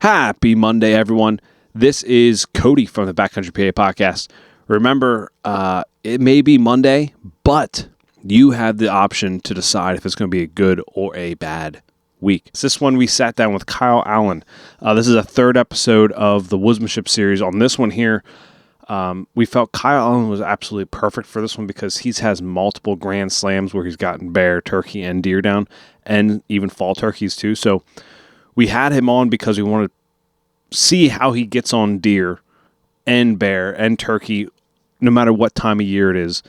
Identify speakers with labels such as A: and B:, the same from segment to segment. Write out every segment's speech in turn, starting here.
A: Happy Monday, everyone. This is Cody from the Backcountry Pa Podcast. Remember, it may be Monday, but you have the option to decide if it's going to be a good or a bad week. This one, we sat down with Kyle Allen. This is a third episode of the Woodsmanship series. On this one here, we felt Kyle Allen was absolutely perfect for this one because he has multiple grand slams where he's gotten bear, turkey, and deer down, and even fall turkeys too. So we had him on because we wanted to see how he gets on deer and bear and turkey, no matter what time of year it is.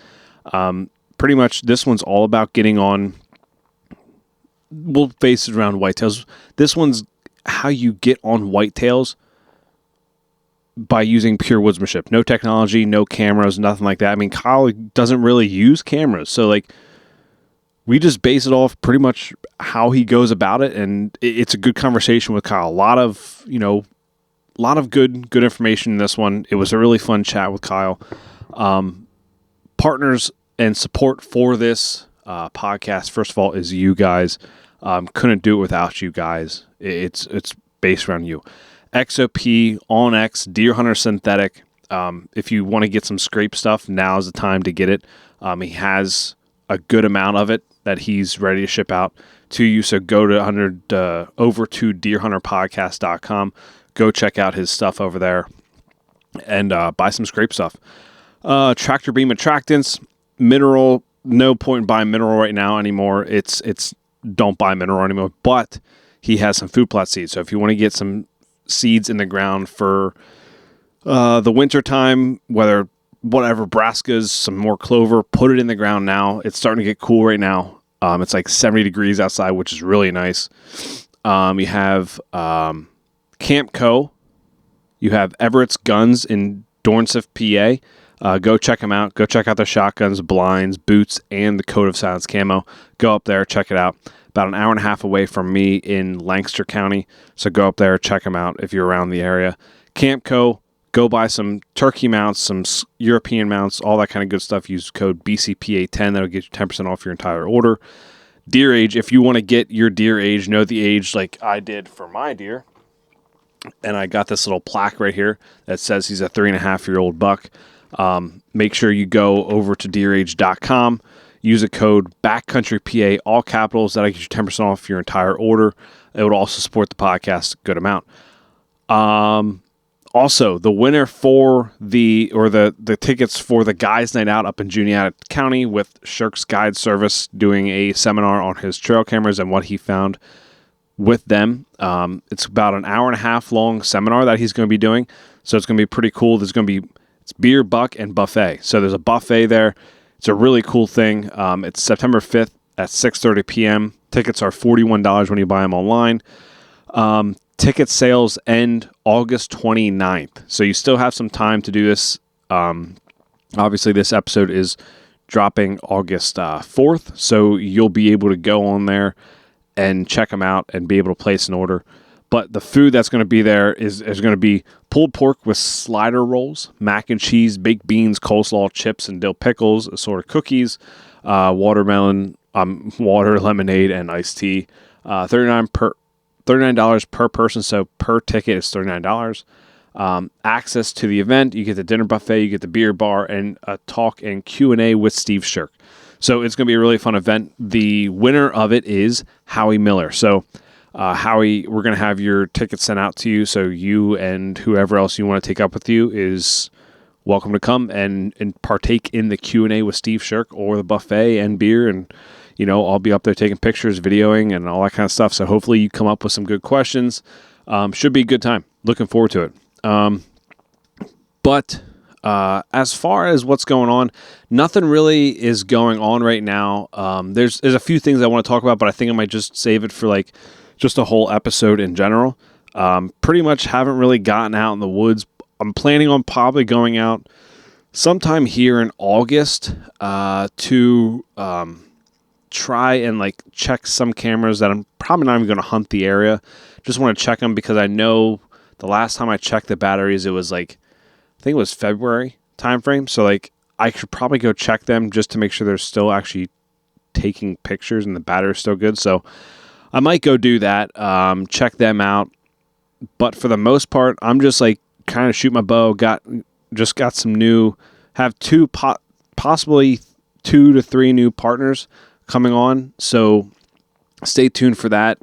A: Pretty much this one's all about getting on, we'll base it around whitetails. This one's how you get on whitetails by using pure woodsmanship. No technology, no cameras, nothing like that. I mean, Kyle doesn't really use cameras. So, we just base it off pretty much how he goes about it, and it's a good conversation with Kyle. A lot of good information in this one. It was a really fun chat with Kyle. Partners and support for this podcast, first of all, is you guys. Couldn't do it without you guys. It's based around you. XOP, On X, Deer Hunter Synthetic. If you want to get some scrape stuff, now's the time to get it. He has a good amount of it that he's ready to ship out to you. So go to over to deerhuntingpodcast.com. Go check out his stuff over there and buy some scrape stuff. Tractor beam attractants, mineral. No point in buying mineral right now anymore. It's don't buy mineral anymore. But he has some food plot seeds. So if you want to get some seeds in the ground for the winter time, whatever, brassicas, some more clover, put it in the ground now. It's starting to get cool right now. It's like 70 degrees outside, which is really nice. You have Camp Co. You have Everett's Guns in Dornsif, PA. Go check them out. Go check out their shotguns, blinds, boots, and the Code of Silence camo. Go up there, check it out. About an hour and a half away from me in Lancaster County. So go up there, check them out if you're around the area. Camp Co. Go buy some turkey mounts, some European mounts, all that kind of good stuff. Use code BCPA10. That'll get you 10% off your entire order. Deer age. If you want to get your deer age, know the age like I did for my deer. And I got this little plaque right here that says he's a 3.5-year-old buck. Make sure you go over to deerage.com. Use a code Backcountry PA, all capitals. That'll get you 10% off your entire order. It would also support the podcast a good amount. Also, the winner for the tickets for the Guys Night Out up in Juniata County with Shirk's Guide Service doing a seminar on his trail cameras and what he found with them. It's about an hour and a half long seminar that he's going to be doing. So it's going to be pretty cool. It's beer, buck, and buffet. So there's a buffet there. It's a really cool thing. It's September 5th at 6:30 p.m. Tickets are $41 when you buy them online. Ticket sales end August 29th. So you still have some time to do this. Obviously, this episode is dropping August 4th. So you'll be able to go on there and check them out and be able to place an order. But the food that's going to be there is going to be pulled pork with slider rolls, mac and cheese, baked beans, coleslaw, chips, and dill pickles, assorted cookies, water, lemonade, and iced tea. $39 per person, so per ticket is $39. Access to the event, you get the dinner buffet, you get the beer bar, and a talk and Q&A with Steve Shirk. So it's going to be a really fun event. The winner of it is Howie Miller. So Howie, we're going to have your tickets sent out to you, so you and whoever else you want to take up with you is welcome to come and partake in the Q&A with Steve Shirk or the buffet and beer, and I'll be up there taking pictures, videoing, and all that kind of stuff. So hopefully you come up with some good questions. Should be a good time. Looking forward to it. But as far as what's going on, nothing really is going on right now. There's a few things I want to talk about, but I think I might just save it for just a whole episode in general. Pretty much haven't really gotten out in the woods. I'm planning on probably going out sometime here in August to try and check some cameras that I'm probably not even going to hunt the area. Just want to check them because I know the last time I checked the batteries, it was I think it was February timeframe. So I should probably go check them just to make sure they're still actually taking pictures and the battery's still good. So I might go do that, check them out, But for the most part, I'm just like kind of shoot my bow. Got some new, have possibly 2 to 3 new partners coming on. So stay tuned for that.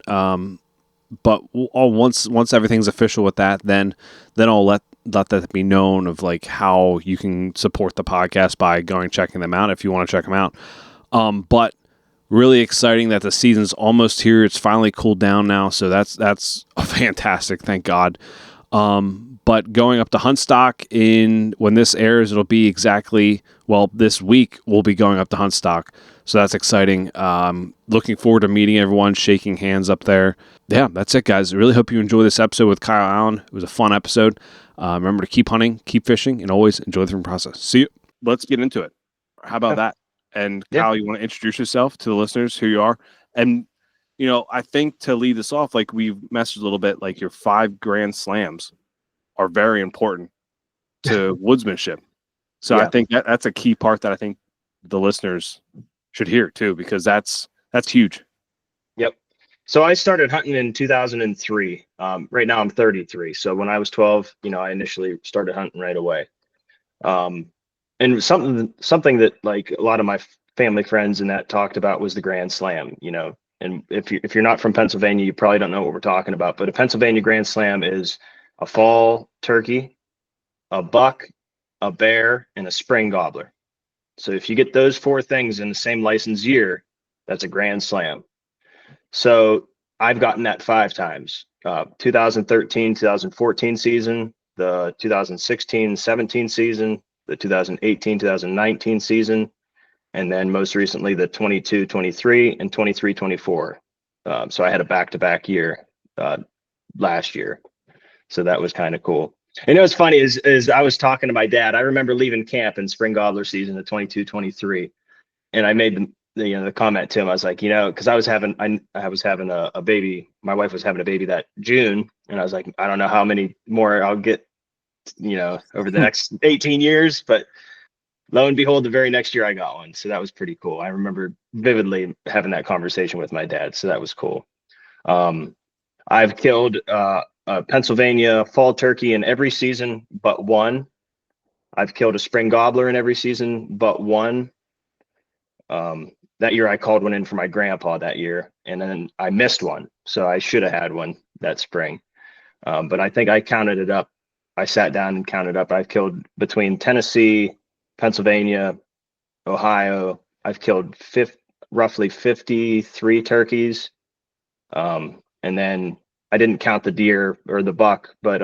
A: But once everything's official with that, then I'll let that be known of like how you can support the podcast by checking them out if you want to check them out. But really exciting that the season's almost here. It's finally cooled down now, so that's fantastic. Thank God. But going up to Huntstock when this airs, it'll be this week we'll be going up to Huntstock. So that's exciting. Looking forward to meeting everyone, shaking hands up there. Yeah, that's it, guys. I really hope you enjoy this episode with Kyle Allen. It was a fun episode. Remember to keep hunting, keep fishing, and always enjoy the process. See you. Let's get into it. How about that? And Kyle, you want to introduce yourself to the listeners, who you are? And, I think to lead this off, like we've messaged a little bit, like your 5 Grand Slams are very important to woodsmanship. So I think that's a key part that I think the listeners should hear too, because that's huge.
B: Yep. So I started hunting in 2003. Right now I'm 33. So when I was 12, I initially started hunting right away. And something that like a lot of my family friends and that talked about was the Grand Slam, and if you're not from Pennsylvania, you probably don't know what we're talking about, but a Pennsylvania Grand Slam is a fall turkey, a buck, a bear, and a spring gobbler. So if you get those 4 things in the same license year, that's a Grand Slam. So I've gotten that 5 times, 2013, 2014 season, the 2016-17 season, the 2018, 2019 season, and then most recently the 22-23 and 23-24. So I had a back-to-back year last year. So that was kind of cool. And it was funny is I was talking to my dad. I remember leaving camp in spring gobbler season of 22-23, and I made the comment to him. I was like, because I was having a baby. My wife was having a baby that June, and I was like, I don't know how many more I'll get, over the next 18 years, but lo and behold, the very next year I got one. So that was pretty cool. I remember vividly having that conversation with my dad. So that was cool. I've killed a Pennsylvania fall turkey in every season but one. I've killed a spring gobbler in every season but one. That year I called one in for my grandpa that year, and then I missed one. So I should have had one that spring. But I think I counted it up. I sat down and counted up. I've killed between Tennessee, Pennsylvania, Ohio. I've killed roughly 53 turkeys. And then I didn't count the deer or the buck, but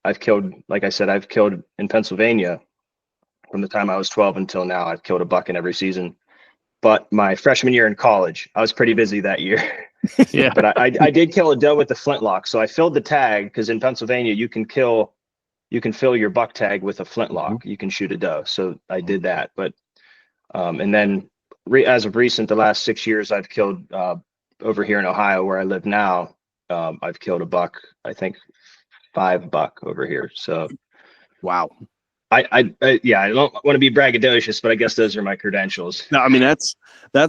B: I've killed, like I said, I've killed in Pennsylvania from the time I was 12 until now. I've killed a buck in every season. But my freshman year in college, I was pretty busy that year.
A: Yeah.
B: But I did kill a doe with the flintlock. So I filled the tag, because in Pennsylvania you can fill your buck tag with a flintlock. Mm-hmm. You can shoot a doe. So I did that. But and then as of recent, the last 6 years, I've killed over here in Ohio where I live now. I've killed a buck, I think 5 buck over here. So
A: wow.
B: I don't want to be braggadocious, but I guess those are my credentials.
A: No, I mean that's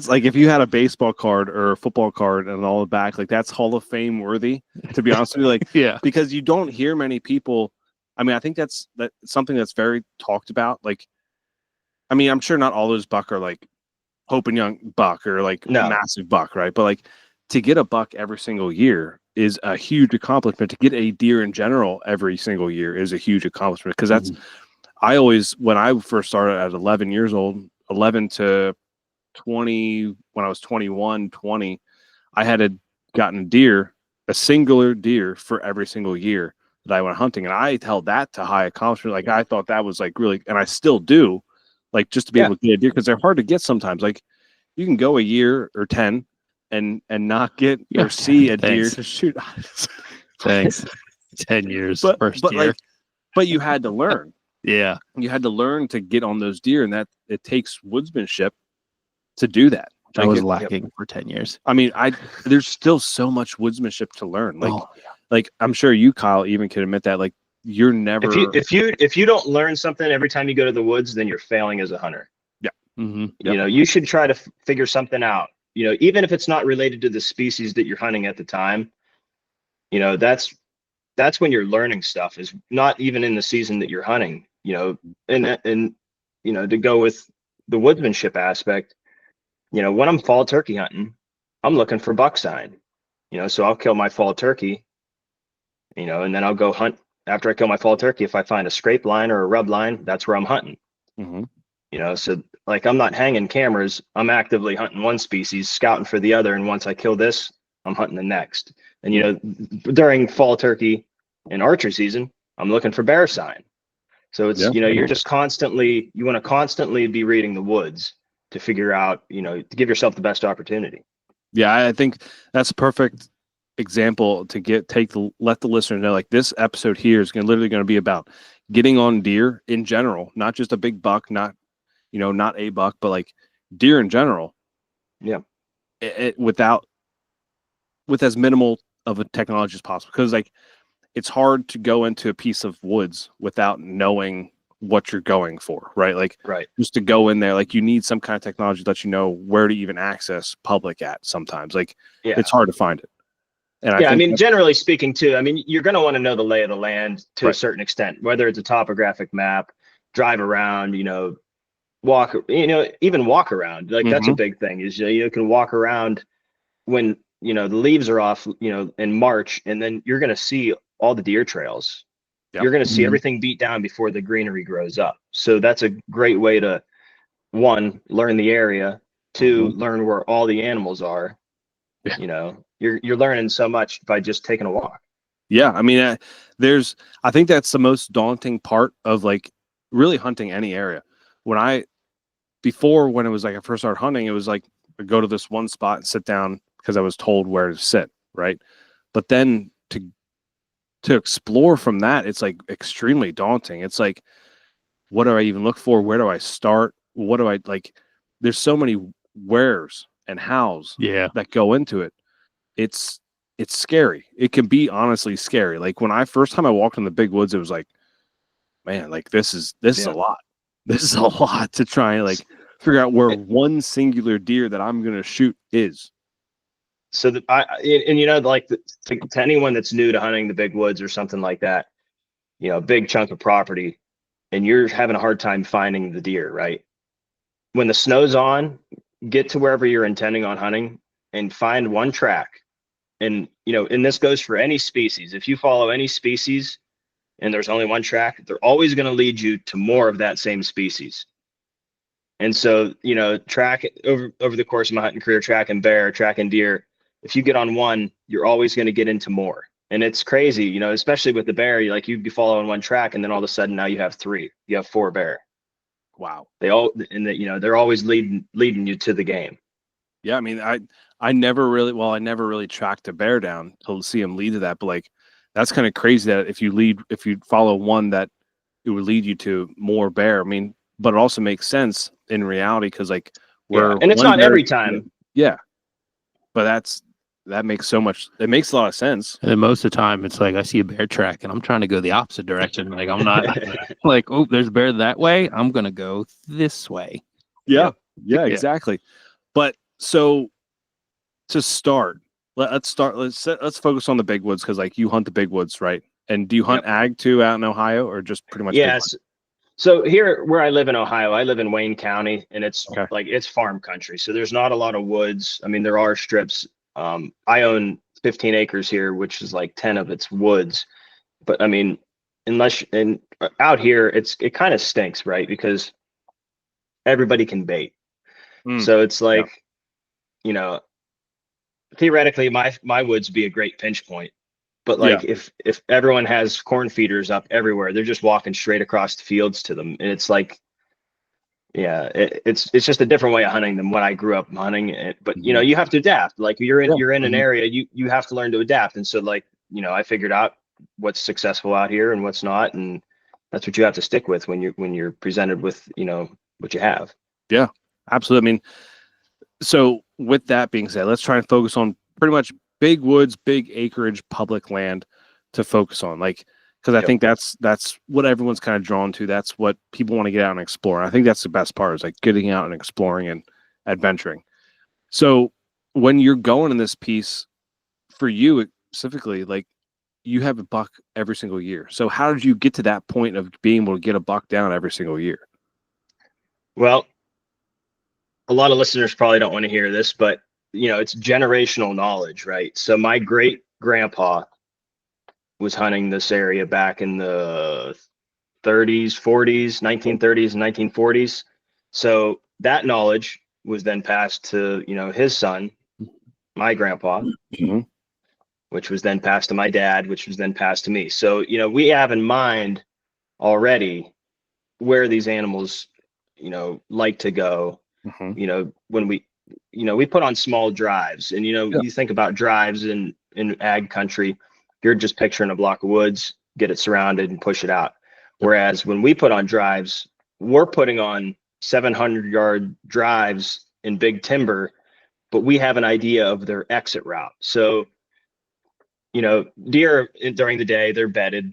A: like if you had a baseball card or a football card and all the back, like that's Hall of Fame worthy, to be honest with you. Like, yeah, because you don't hear many people. I mean, I think that's something that's very talked about. Like, I mean, I'm sure not all those buck are like Hope and Young buck or like massive buck, right? But like to get a buck every single year is a huge accomplishment. To get a deer in general every single year is a huge accomplishment, because that's. Mm-hmm. I always, when I first started at 11 years old, 11 to 20, when I was 21, 20, I had gotten a singular deer for every single year that I went hunting. And I held that to high accomplishment. Like I thought that was like really, and I still do, like just to be able to get a deer, because they're hard to get sometimes. Like you can go a year or 10 and not get or see a deer to shoot.
C: Thanks. 10 years, first year.
A: Like, but you had to learn.
C: Yeah.
A: You had to learn to get on those deer, and that it takes woodsmanship to do that.
C: I was lacking for 10 years.
A: I mean, there's still so much woodsmanship to learn. Like, like I'm sure you, Kyle, even can admit that. Like you're never.
B: If you don't learn something every time you go to the woods, then you're failing as a hunter.
A: Yeah.
C: Mm-hmm.
B: Yep. You should try to figure something out. Even if it's not related to the species that you're hunting at the time. That's that's when you're learning stuff, is not even in the season that you're hunting, and to go with the woodsmanship aspect, when I'm fall turkey hunting, I'm looking for buck sign, so I'll kill my fall turkey, and then I'll go hunt after I kill my fall turkey. If I find a scrape line or a rub line, that's where I'm hunting. So like, I'm not hanging cameras. I'm actively hunting one species, scouting for the other. And once I kill this, I'm hunting the next. And, during fall turkey and archery season, I'm looking for bear sign. So it's, you're just constantly, you want to constantly be reading the woods to figure out, to give yourself the best opportunity.
A: Yeah, I think that's a perfect example to let the listener know, like, this episode here is literally going to be about getting on deer in general, not just a big buck, not a buck, but like deer in general.
B: Yeah.
A: With as minimal of a technology as possible. Because like, it's hard to go into a piece of woods without knowing what you're going for, right? Like, just to go in there, like, you need some kind of technology that where to even access public at sometimes. Like, it's hard to find it. And
B: I mean, generally speaking too, I mean, you're going to want to know the lay of the land to a certain extent, whether it's a topographic map, drive around, walk, even walk around. Like, that's a big thing, is you can walk around when, the leaves are off, in March, and then you're going to see all the deer trails. You're going to see everything beat down before the greenery grows up. So that's a great way to, one, learn the area, two, learn where all the animals are. You're learning so much by just taking a walk.
A: Yeah. I mean, I think that's the most daunting part of, like, really hunting any area. When it was like I first started hunting, it was like, I go to this one spot and sit down because I was told where to sit. Right. But then to explore from that, it's like extremely daunting. It's like, what do I even look for? Where do I start? What do I like? There's so many wheres and hows that go into it. It's scary. It can be honestly scary. Like, when first time I walked in the big woods, it was like, man, like, this is a lot. This is a lot to try and, like, figure out where one singular deer that I'm going to shoot is.
B: So to anyone that's new to hunting the big woods or something like that, a big chunk of property, and you're having a hard time finding the deer, right? When the snow's on, get to wherever you're intending on hunting and find one track. And, and this goes for any species. If you follow any species and there's only one track, they're always going to lead you to more of that same species. And so, track over the course of my hunting career, tracking bear, tracking deer, if you get on one, you're always going to get into more. And it's crazy, especially with the bear, you'd be following one track, and then all of a sudden now you have 4 bear.
A: Wow.
B: They're always leading you to the game.
A: Yeah. I mean, I never really tracked a bear down to see him lead to that, but, like, that's kind of crazy that if you follow one, that it would lead you to more bear. I mean, but it also makes sense in reality, because, like,
B: and it's not every time.
A: Yeah. But that makes it makes a lot of sense.
C: And then most of the time, it's like, I see a bear track and I'm trying to go the opposite direction. Like, I'm not like, oh, there's a bear that way, I'm going to go this way.
A: Yeah, exactly. But so to start, let's focus on the big woods, because, like, you hunt the big woods, right? And do you hunt ag too out in Ohio, or just pretty much?
B: Yes. So here, where I live in Ohio, I live in Wayne County, and it's it's farm country. So there's not a lot of woods. I mean, there are strips. I own 15 acres here, which is like 10 of it's woods. But I mean, out here, it kind of stinks, right? Because everybody can bait. So it's like, theoretically, my woods be a great pinch point. But, like, if everyone has corn feeders up everywhere, they're just walking straight across the fields to them. And it's like, it's just a different way of hunting than what I grew up hunting. But, you have to adapt. Like, you're in an area, you have to learn to adapt. And so, like, I figured out what's successful out here and what's not. And that's what you have to stick with when you're presented with, what you have.
A: Yeah, absolutely. I mean, so with that being said, let's try and focus on pretty much big woods, big acreage, public land to focus on, like, because I think that's what everyone's kind of drawn to. That's what people want to get out and explore. And I think that's the best part, is like getting out and exploring and adventuring. So when you're going in this piece, for you specifically, like, you have a buck every single year. So how did you get to that point of being able to get a buck down every single year?
B: Well, a lot of listeners probably don't want to hear this, but it's generational knowledge, right? So my great grandpa was hunting this area back in the 30s, 40s, 1930s, and 1940s. So that knowledge was then passed to, his son, my grandpa, which was then passed to my dad, which was then passed to me. So, we have in mind already where these animals, like to go, when we put on small drives and, you think about drives in ag country, you're just picturing a block of woods, get it surrounded and push it out. Whereas when we put on drives, we're putting on 700-yard drives in big timber, but we have an idea of their exit route. So, deer during the day, they're bedded.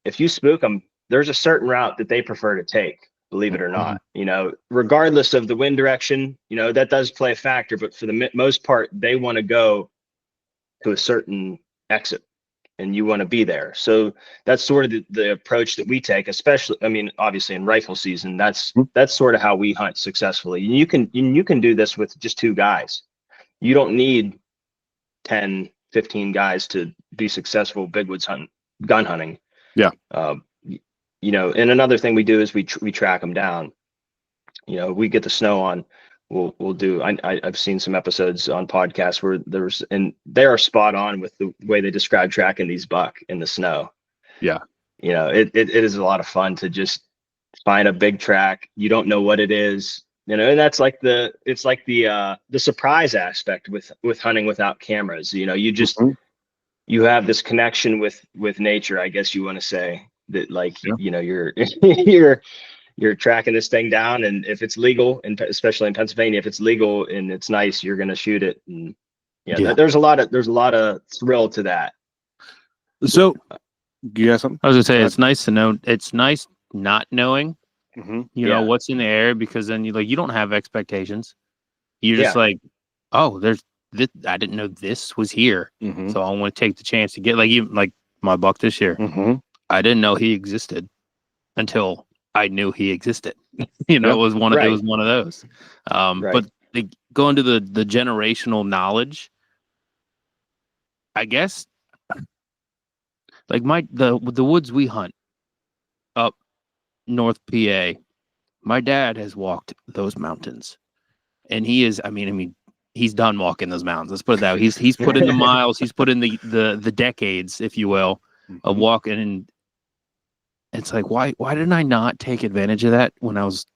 B: If you spook them, there's a certain route that they prefer to take, believe it or not, regardless of the wind direction, that does play a factor, but for the most part, they want to go to a certain exit and you want to be there. So that's sort of the approach that we take, especially, obviously in rifle season, that's sort of how we hunt successfully. And you can do this with just 2 guys. You don't need 10, 15 guys to be successful big woods gun hunting.
A: Yeah.
B: And another thing we do is we track them down. We get the snow on. We'll do. I've seen some episodes on podcasts where they are spot on with the way they describe tracking these buck in the snow.
A: Yeah.
B: It is a lot of fun to just find a big track. You don't know what it is, and that's like the surprise aspect with hunting without cameras. You just you have this connection with nature, I guess you want to say, that you're tracking this thing down, and if it's legal, and especially in Pennsylvania, if it's legal and it's nice, you're going to shoot it. And there's a lot of thrill to that.
A: So you got something?
C: I was gonna say, it's nice to know. It's nice not knowing, you know, what's in the air, because then you don't have expectations. You're just like, oh, there's this. I didn't know this was here, so I want to take the chance to get like my buck this year. I didn't know he existed until I knew he existed. It was one of those. But going to the generational knowledge, I guess, like the woods we hunt up North PA, my dad has walked those mountains, and he is. I mean, he's done walking those mountains. Let's put it that way. He's put in the miles. He's put in the decades, if you will, of walking. And it's like, why didn't I not take advantage of that when I was?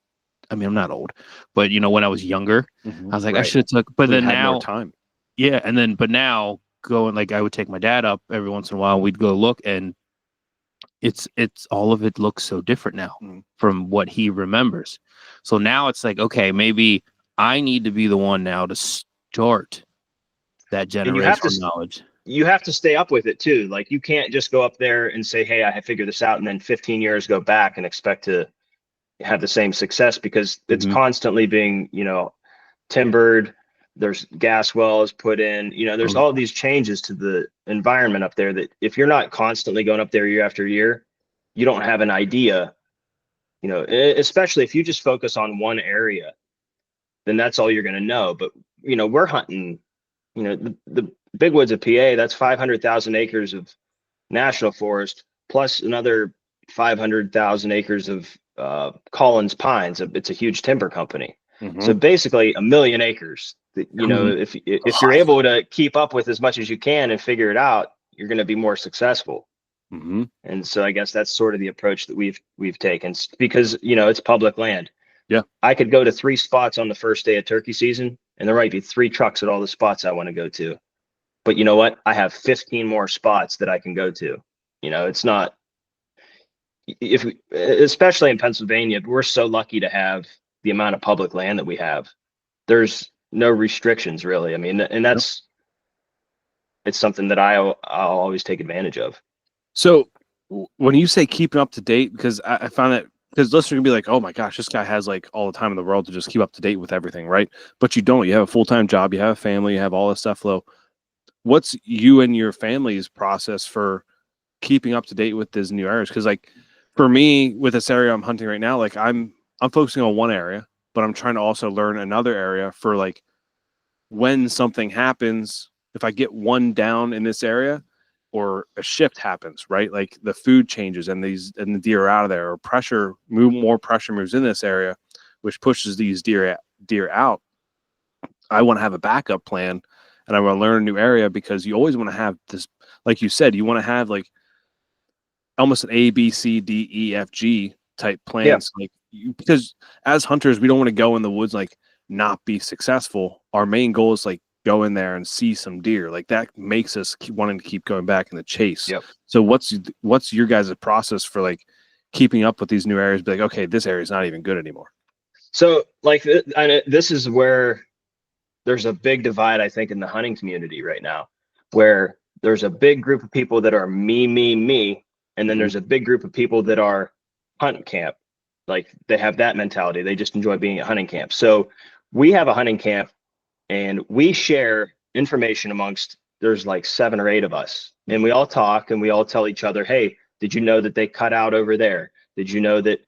C: I mean, I'm not old, but when I was younger, I was like, I should have took. But then now,
A: more time.
C: Yeah, but now going, I would take my dad up every once in a while. We'd go look, and it's all of it looks so different now from what he remembers. So now it's like, okay, maybe I need to be the one now to start that generational knowledge.
B: You have to stay up with it too. Like, you can't just go up there and say, hey, I have figured this out, and then 15 years go back and expect to have the same success, because it's constantly being, timbered. There's gas wells put in, there's all these changes to the environment up there that if you're not constantly going up there year after year, you don't have an idea, especially if you just focus on one area, then that's all you're going to know. But, we're hunting, the big woods of PA, that's 500,000 acres of national forest, plus another 500,000 acres of Collins pines. It's a huge timber company. So basically 1 million acres that, if you're able to keep up with as much as you can and figure it out, you're going to be more successful. And so I guess that's sort of the approach that we've taken, because, it's public land.
A: Yeah. I
B: could go to 3 spots on the first day of turkey season, and there might be 3 trucks at all the spots I want to go to. But you know what? I have 15 more spots that I can go to. It's not, especially in Pennsylvania, we're so lucky to have the amount of public land that we have. There's no restrictions really. I mean, and it's something that I'll always take advantage of.
A: So when you say keeping up to date, because I found that, because listeners can be like, oh my gosh, this guy has all the time in the world to just keep up to date with everything, right? But you don't. You have a full-time job, you have a family, you have all this stuff. what's you and your family's process for keeping up to date with these new areas? Because like for me, with this area I'm hunting right now, like I'm focusing on one area, but I'm trying to also learn another area for like when something happens, if I get one down in this area or a shift happens, right? Like the food changes and the deer are out of there, or more pressure moves in this area, which pushes these deer out. I want to have a backup plan, and I want to learn a new area, because you always want to have this, like you said, you want to have like almost an A, B, C, D, E, F, G type plans. Like because as hunters, we don't want to go in the woods like not be successful. Our main goal is like go in there and see some deer. Like that makes us keep wanting to keep going back in the chase. So what's your guys' process for like keeping up with these new areas? Be like, okay, this area is not even good anymore.
B: So like this is where there's a big divide, I think, in the hunting community right now, where there's a big group of people that are me, and then there's a big group of people that are hunting camp. Like they have that mentality. They just enjoy being at hunting camp. So we have a hunting camp, and we share information amongst, there's like 7 or 8 of us, and we all talk and we all tell each other, hey, did you know that they cut out over there? Did you know that,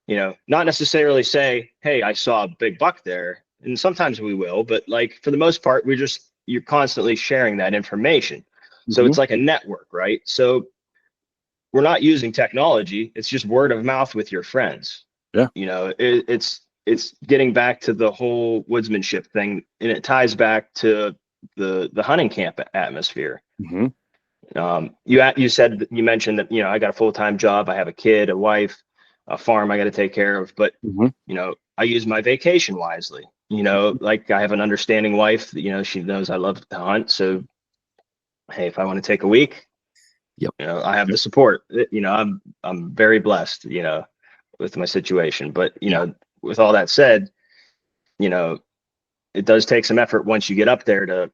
B: not necessarily say, hey, I saw a big buck there. And sometimes we will, but like for the most part, you're constantly sharing that information. So it's like a network, right? So we're not using technology. It's just word of mouth with your friends.
A: Yeah.
B: It's getting back to the whole woodsmanship thing, and it ties back to the hunting camp atmosphere. You mentioned that, I got a full-time job. I have a kid, a wife, a farm I got to take care of, but I use my vacation wisely. Like I have an understanding wife that, she knows I love to hunt. So, hey, if I want to take a week, I have the support. I'm very blessed, with my situation. But, with all that said, it does take some effort once you get up there to,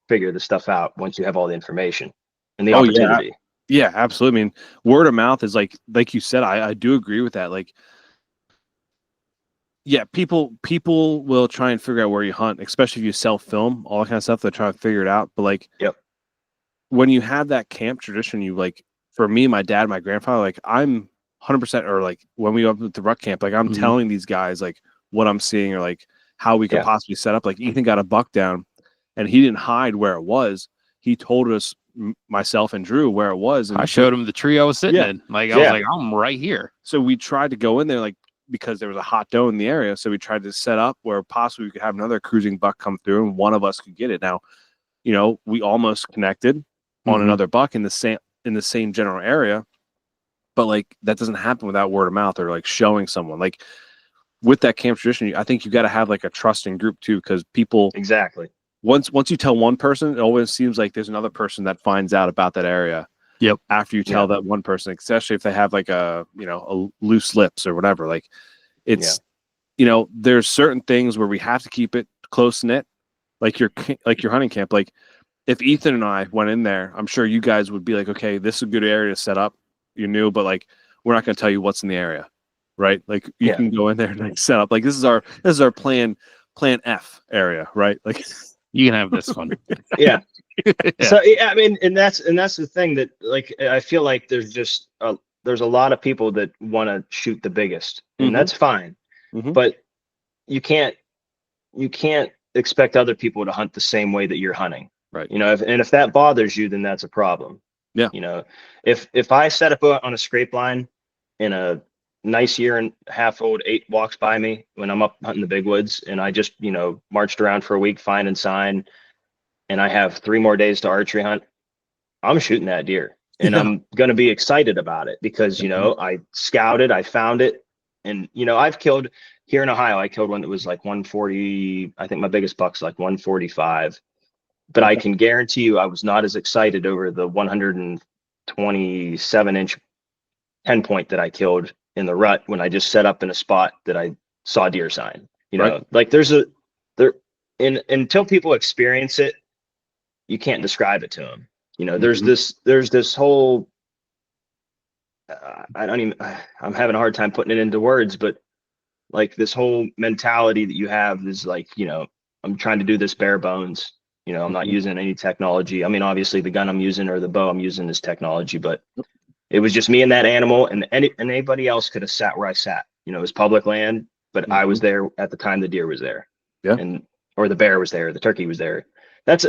B: figure the stuff out once you have all the information and the opportunity.
A: Yeah, absolutely. I mean, word of mouth is like you said, I do agree with that. Like, yeah, people will try and figure out where you hunt, especially if you self-film, all that kind of stuff. They try to figure it out. But like, when you have that camp tradition, you like, for me, my dad, my grandfather, like I'm 100%, or like when we go up to the ruck camp, like I'm telling these guys like what I'm seeing, or like how we could possibly set up. Like Ethan got a buck down, and he didn't hide where it was. He told us, myself and Drew, where it was. And
C: I showed him the tree I was sitting in. Like I was like, I'm right here.
A: So we tried to go in there, like, because there was a hot doe in the area. So we tried to set up where possibly we could have another cruising buck come through and one of us could get it. Now, we almost connected on another buck in the same general area, but like that doesn't happen without word of mouth or like showing someone. Like with that camp tradition, I think you got to have like a trusting group too, because people once you tell one person, it always seems like there's another person that finds out about that area. After you tell that one person, especially if they have like a loose lips or whatever, like it's, there's certain things where we have to keep it close knit, like your hunting camp. Like if Ethan and I went in there, I'm sure you guys would be like, okay, this is a good area to set up. You're new, but like, we're not going to tell you what's in the area, right? Like you can go in there and like set up, like this is our plan F area, right? Like
C: you can have this one.
B: So I mean, and that's the thing that, like, I feel like there's a lot of people that want to shoot the biggest, and that's fine, but you can't expect other people to hunt the same way that you're hunting,
A: right?
B: If that bothers you, then that's a problem. If I set up on a scrape line and a nice 1.5-year-old 8 walks by me when I'm up hunting the big woods, and I just marched around for a week, find and sign, and I have 3 more days to archery hunt, I'm shooting that deer, and I'm going to be excited about it because, I scouted, I found it. And, I've killed here in Ohio, I killed one that was like 140. I think my biggest buck's like 145, but I can guarantee you I was not as excited over the 127-inch 10 point that I killed in the rut when I just set up in a spot that I saw deer sign, like until people experience it, you can't describe it to them. There's this whole, I'm having a hard time putting it into words, but like this whole mentality that you have is like, I'm trying to do this bare bones, I'm not using any technology. I mean, obviously the gun I'm using or the bow I'm using is technology, but it was just me and that animal, and anybody else could have sat where I sat. It was public land, but I was there at the time the deer was there.
A: Yeah.
B: Or the bear was there, the turkey was there. It's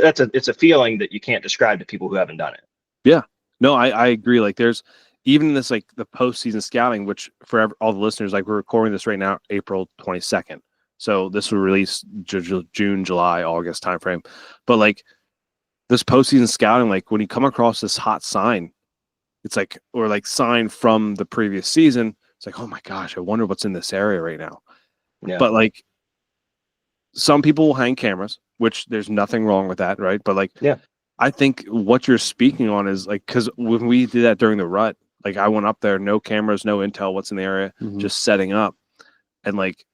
B: a feeling that you can't describe to people who haven't done it.
A: Yeah. No, I agree. Like there's even this, like the postseason scouting, which for all the listeners, like we're recording this right now, April 22nd. So this will release June, July, August timeframe. But like this postseason scouting, like when you come across this hot sign, it's like, or like sign from the previous season, it's like, oh my gosh, I wonder what's in this area right now.
B: Yeah.
A: But like some people will hang cameras, which there's nothing wrong with that, right? But like,
B: yeah,
A: I think what you're speaking on is like, because when we did that during the rut, like I went up there, no cameras, no intel, what's in the area, just setting up, and like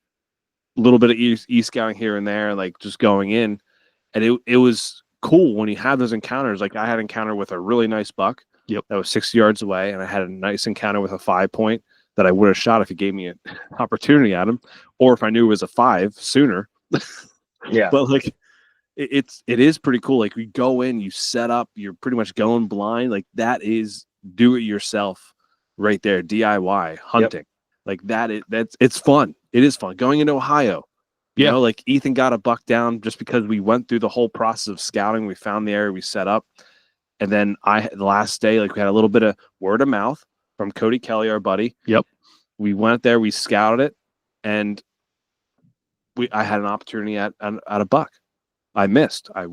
A: a little bit of e-scouting here and there, like just going in, and it was cool when you have those encounters. Like I had an encounter with a really nice buck. Yep. That was 60 yards away, and I had a nice encounter with a 5-point that I would have shot if he gave me an opportunity at him, or if I knew it was a 5 sooner.
B: Yeah.
A: But like it is pretty cool. Like we go in, you set up, you're pretty much going blind. Like that is do it yourself right there, DIY hunting. Yep. Like it's fun. It is fun going into Ohio. You know, like Ethan got a buck down just because we went through the whole process of scouting. We found the area, we set up. And then the last day, like we had a little bit of word of mouth from Cody Kelly, our buddy. Yep. We went there, we scouted it, and I had an opportunity at a buck. I missed. I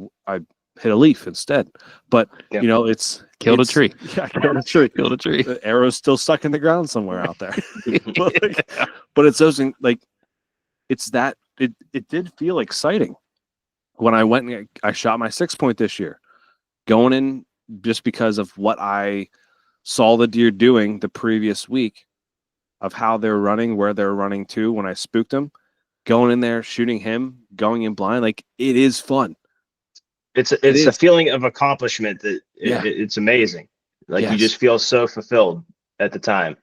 A: hit a leaf instead. But it's
C: killed a tree.
A: Yeah, killed a tree.
C: Killed a tree.
A: The arrow's still stuck in the ground somewhere out there. but it's those like it's that it did feel exciting when I went and I shot my 6-point this year. Going in just because of what I saw the deer doing the previous week, of how they're running, where they're running to when I spooked them, going in there, shooting him, going in blind. Like it is fun.
B: It's a feeling of accomplishment that it's amazing. Like you just feel so fulfilled at the time.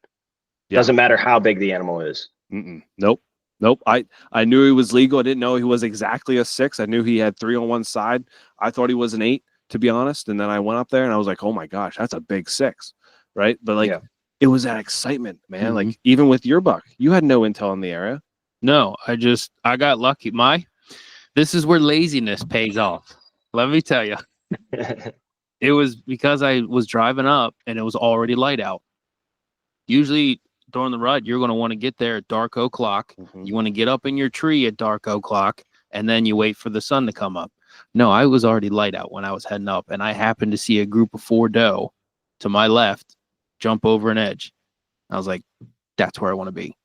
B: Doesn't matter how big the animal is.
A: Nope. I knew he was legal. I didn't know he was exactly a 6. I knew he had 3 on one side. I thought he was an 8, to be honest. And then I went up there and I was like, oh my gosh, that's a big 6. Right. But like, it was that excitement, man. Like even with your buck, you had no intel in the area.
C: No, I got lucky. This is where laziness pays off. Let me tell you. It was because I was driving up and it was already light out. Usually during the rut, you're going to want to get there at dark o'clock. You want to get up in your tree at dark o'clock, and then you wait for the sun to come up. No, I was already light out when I was heading up, and I happened to see a group of 4 doe to my left jump over an edge. I was like, that's where I want to be.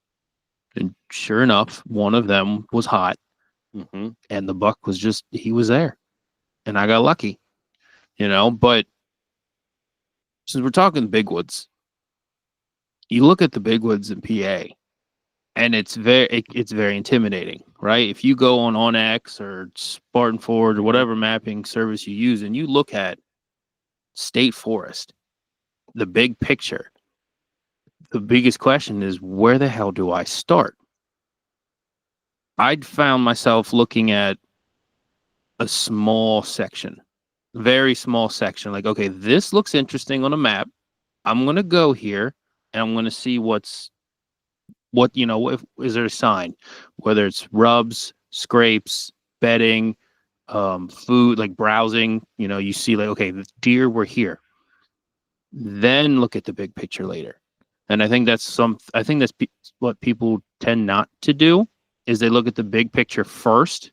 C: And sure enough, one of them was hot, and the buck was he was there, and I got lucky, but since we're talking big woods, you look at the big woods in PA, and it's very intimidating, right? If you go on OnX or Spartan Forge or whatever mapping service you use, and you look at state forest, the big picture, the biggest question is, where the hell do I start? I'd found myself looking at a small section, very small section. Like, okay, this looks interesting on a map. I'm going to go here and I'm going to see is there a sign, whether it's rubs, scrapes, bedding, food, like browsing, you see like, okay, the deer were here. Then look at the big picture later. And I think that's what people tend not to do, is they look at the big picture first,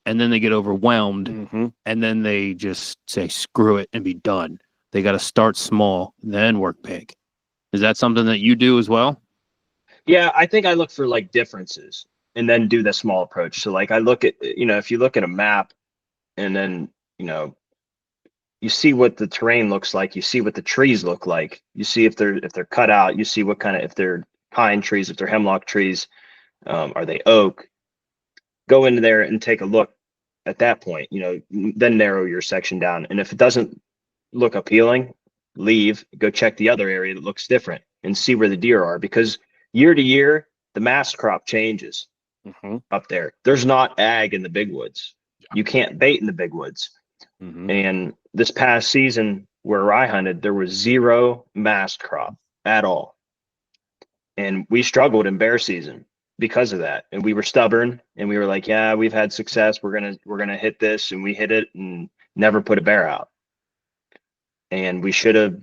C: and then they get overwhelmed, and then they just say, screw it, and be done. They got to start small, then work big. Is that something that you do as well?
B: Yeah, I think I look for like differences and then do the small approach. So like I look at, if you look at a map and then, you see what the terrain looks like, you see what the trees look like, you see if they're cut out, you see what if they're pine trees, if they're hemlock trees, are they oak? Go into there and take a look at that point, then narrow your section down. And if it doesn't look appealing, leave, go check the other area that looks different and see where the deer are, because year to year, the mass crop changes up there. There's not ag in the big woods. You can't bait in the big woods. And this past season where I hunted, there was 0 mast crop at all. And we struggled in bear season because of that. And we were stubborn and we were like, yeah, we've had success. We're going to hit this. And we hit it and never put a bear out. And we should have,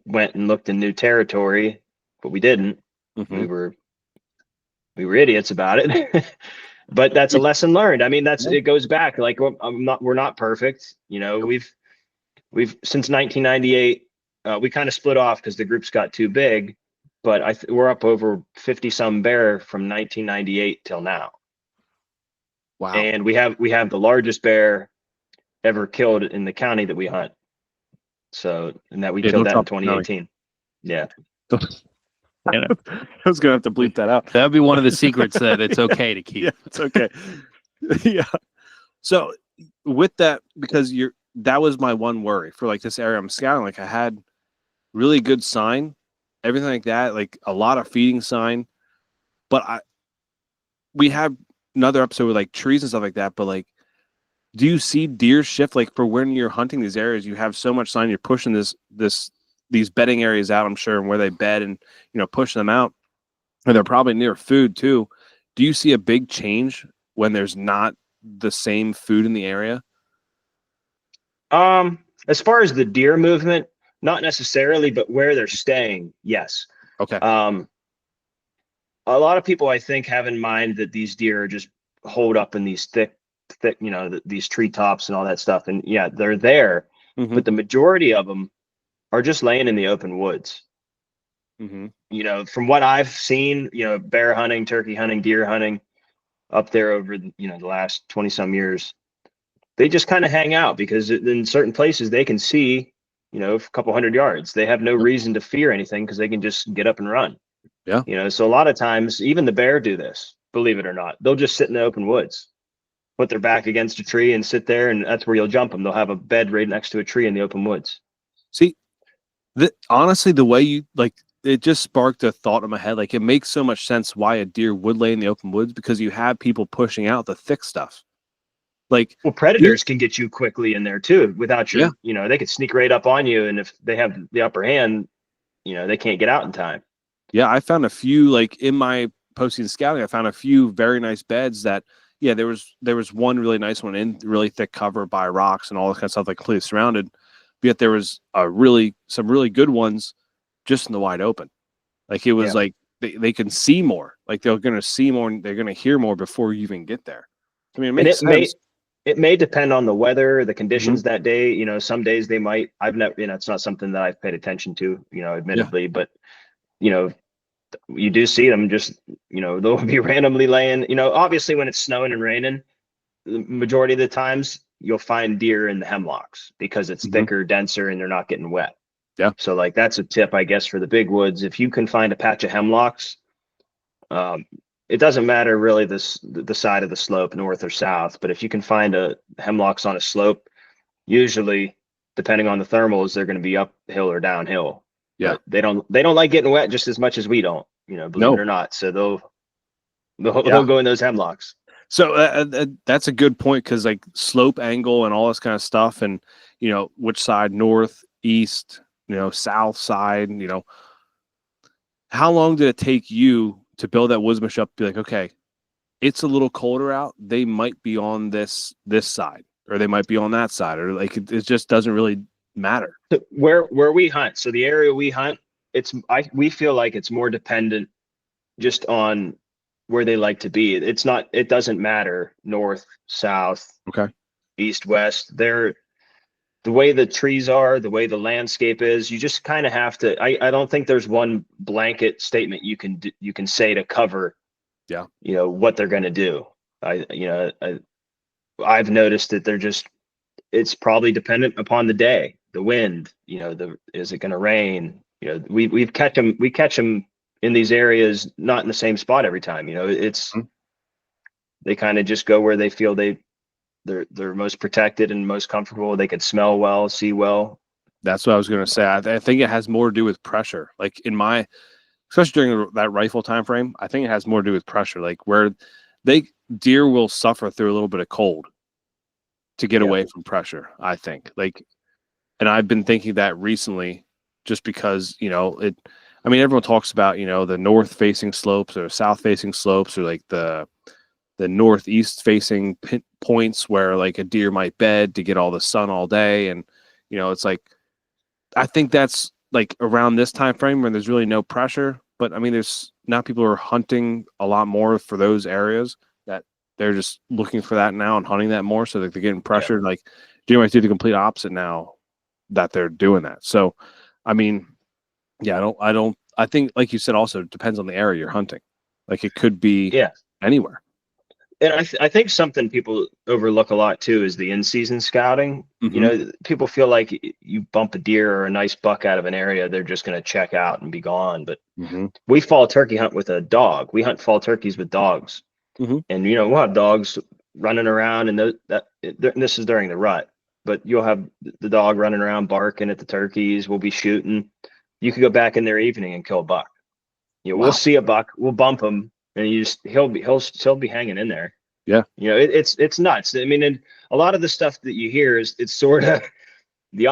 B: went and looked in new territory, but we didn't. We were idiots about it. But that's a lesson learned. I mean, it goes back. Like, we're not perfect. We've since 1998, we kind of split off because the groups got too big, but we're up over 50 some bear from 1998 till now.
A: Wow.
B: And we have the largest bear ever killed in the county that we hunt. So, and that we killed that in 2018. Yeah.
A: I was gonna have to bleep that out.
C: That'd be one of the secrets that it's okay to keep.
A: Yeah, it's okay. Yeah. So with that, because that was my one worry for like this area I'm scouting. Like I had really good sign, everything like that, like a lot of feeding sign. But we have another episode with like trees and stuff like that. But like, do you see deer shift? Like for when you're hunting these areas, you have so much sign, you're pushing these bedding areas out, I'm sure, and where they bed and, pushing them out. And they're probably near food too. Do you see a big change when there's not the same food in the area?
B: As far as the deer movement, not necessarily, but where they're staying, yes.
A: Okay.
B: A lot of people, I think, have in mind that these deer are just holed up in these thick, these treetops and all that stuff. And yeah, they're there, but the majority of them are just laying in the open woods. From what I've seen, bear hunting, turkey hunting, deer hunting up there over the last 20 some years, they just kind of hang out because in certain places they can see, a couple 100 yards. They have no reason to fear anything because they can just get up and run.
A: Yeah.
B: So a lot of times even the bear do this, believe it or not. They'll just sit in the open woods, put their back against a tree and sit there, and that's where you'll jump them. They'll have a bed right next to a tree in the open woods.
A: See, honestly, the way you it just sparked a thought in my head. Like it makes so much sense why a deer would lay in the open woods, because you have people pushing out the thick stuff. Like,
B: well, predators can get you quickly in there too without your, they could sneak right up on you. And if they have the upper hand, they can't get out in time.
A: Yeah. I found a few, like in my posting scouting, I found a few very nice beds that, there was one really nice one in really thick cover by rocks and all that kind of stuff, like completely surrounded. But yet there was some really good ones just in the wide open. Like it was like they can see more, like they're going to see more and they're going to hear more before you even get there. I mean, it makes sense.
B: It may depend on the weather, the conditions that day. Some days they might, I've never, it's not something that I've paid attention to, admittedly, but you do see them just, they'll be randomly laying, obviously when it's snowing and raining, the majority of the times you'll find deer in the hemlocks because it's thicker, denser, and they're not getting wet.
A: Yeah.
B: So like, that's a tip, I guess, for the big woods. If you can find a patch of hemlocks, it doesn't matter really the side of the slope, north or south, but if you can find a hemlocks on a slope, usually depending on the thermals, they're going to be uphill or downhill.
A: Yeah.
B: But they don't like getting wet just as much as we don't, believe it or not. So they'll go in those hemlocks.
A: So that's a good point, because like slope, angle, and all this kind of stuff, and which side, north, east, south side, how long did it take you to build that woodsmanship? Be like, okay, it's a little colder out, they might be on this side, or they might be on that side, or like it just doesn't really matter.
B: Where we hunt, so the area we hunt, we feel like it's more dependent just on where they like to be. It doesn't matter north, south, east, west. The way the trees are, the way the landscape is, you just kind of have to, I don't think there's one blanket statement you can say to cover what they're going to do. I've noticed that it's probably dependent upon the day, the wind, is it going to rain? We catch them in these areas, not in the same spot every time. They kind of just go where they feel they're most protected and most comfortable. They can smell well, see well.
A: That's what I was going to say. I think it has more to do with pressure. Like especially during that rifle time frame, I think it has more to do with pressure. Like where deer will suffer through a little bit of cold. to get away from pressure, I think. And I've been thinking that recently just because, everyone talks about, the north facing slopes or south facing slopes or like the northeast facing points where like a deer might bed to get all the sun all day. And, it's like, I think that's like around this time frame when there's really no pressure. But I mean, there's now people are hunting a lot more for those areas that they're just looking for that now and hunting that more. So that they're getting pressured. Like deer might do the complete opposite now that they're doing that. So, I mean, yeah, I think, like you said, also it depends on the area you're hunting. Like it could be anywhere.
B: And I think something people overlook a lot too is the in-season scouting.
A: Mm-hmm.
B: People feel like you bump a deer or a nice buck out of an area, they're just going to check out and be gone. But we fall turkey hunt with a dog. We hunt fall turkeys with dogs.
A: Mm-hmm.
B: And, we'll have dogs running around, and this is during the rut. But you'll have the dog running around barking at the turkeys. We'll be shooting. You could go back in there evening and kill a buck. We'll see a buck. We'll bump him, and he'll be hanging in there.
A: Yeah.
B: It's nuts. I mean, and a lot of the stuff that you hear it's sort of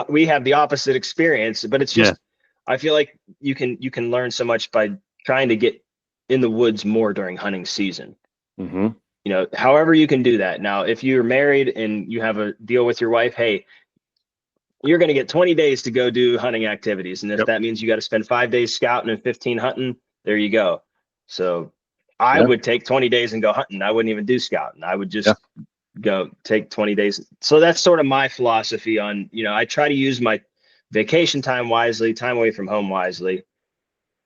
B: we have the opposite experience, but it's just I feel like you can learn so much by trying to get in the woods more during hunting season.
A: Mm-hmm.
B: However you can do that. Now, if you're married and you have a deal with your wife, hey, you're going to get 20 days to go do hunting activities. And if that means you got to spend 5 days scouting and 15 hunting, there you go. So I would take 20 days and go hunting. I wouldn't even do scouting. I would just go take 20 days. So that's sort of my philosophy on, I try to use my vacation time wisely, time away from home wisely,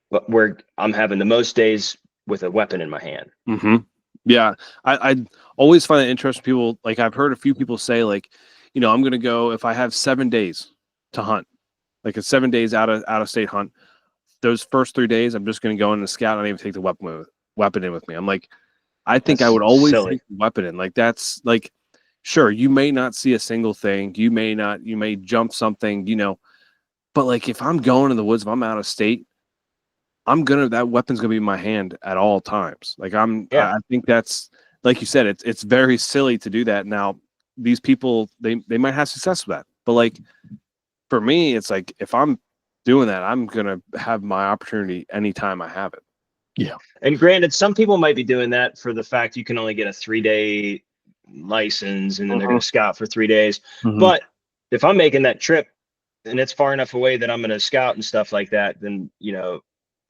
B: but where I'm having the most days with a weapon in my hand.
A: Mm-hmm. Yeah, I always find it interesting. People, like I've heard a few people say, like, I'm going to go if I have 7 days to hunt, like it's 7 days out of state hunt. Those first 3 days, I'm just going to go in the scout and not even take the weapon in with me. I'm like, I think I would always take the weapon in. Like that's like, sure, you may not see a single thing, you may jump something, but like if I'm going in the woods, if I'm out of state, that weapon's gonna be in my hand at all times. Like I think that's, like you said, it's very silly to do that. Now these people, they might have success with that, but like for me, it's like if I'm doing that, I'm gonna have my opportunity anytime I have it.
C: Yeah.
B: And granted, some people might be doing that for the fact you can only get a 3-day license and then they're gonna scout for 3 days. But if I'm making that trip and it's far enough away that I'm gonna scout and stuff like that, then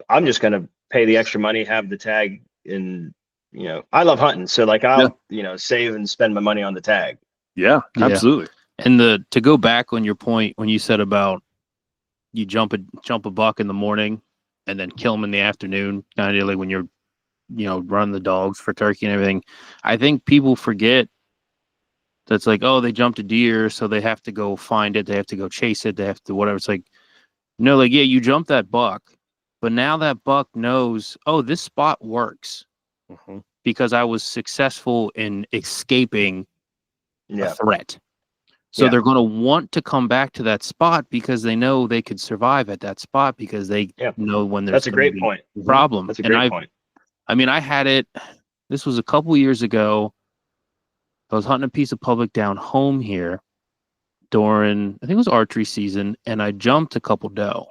B: I'm just going to pay the extra money, have the tag, and, I love hunting. So like I'll, save and spend my money on the tag.
A: Yeah, absolutely.
C: And to go back on your point, when you said about you jump a buck in the morning and then kill him in the afternoon, kind of like when you're, running the dogs for turkey and everything. I think people forget that's like, oh, they jumped a deer, so they have to go find it. They have to go chase it. They have to whatever. It's like, no, like, yeah, you jumped that buck. But now that buck knows, oh, this spot works because I was successful in escaping a threat. So they're going to want to come back to that spot because they know they could survive at that spot because they know when there's
B: a great point.
C: Problem.
B: That's a great point.
C: I mean, I had it. This was a couple years ago. I was hunting a piece of public down home here during, I think it was archery season, and I jumped a couple doe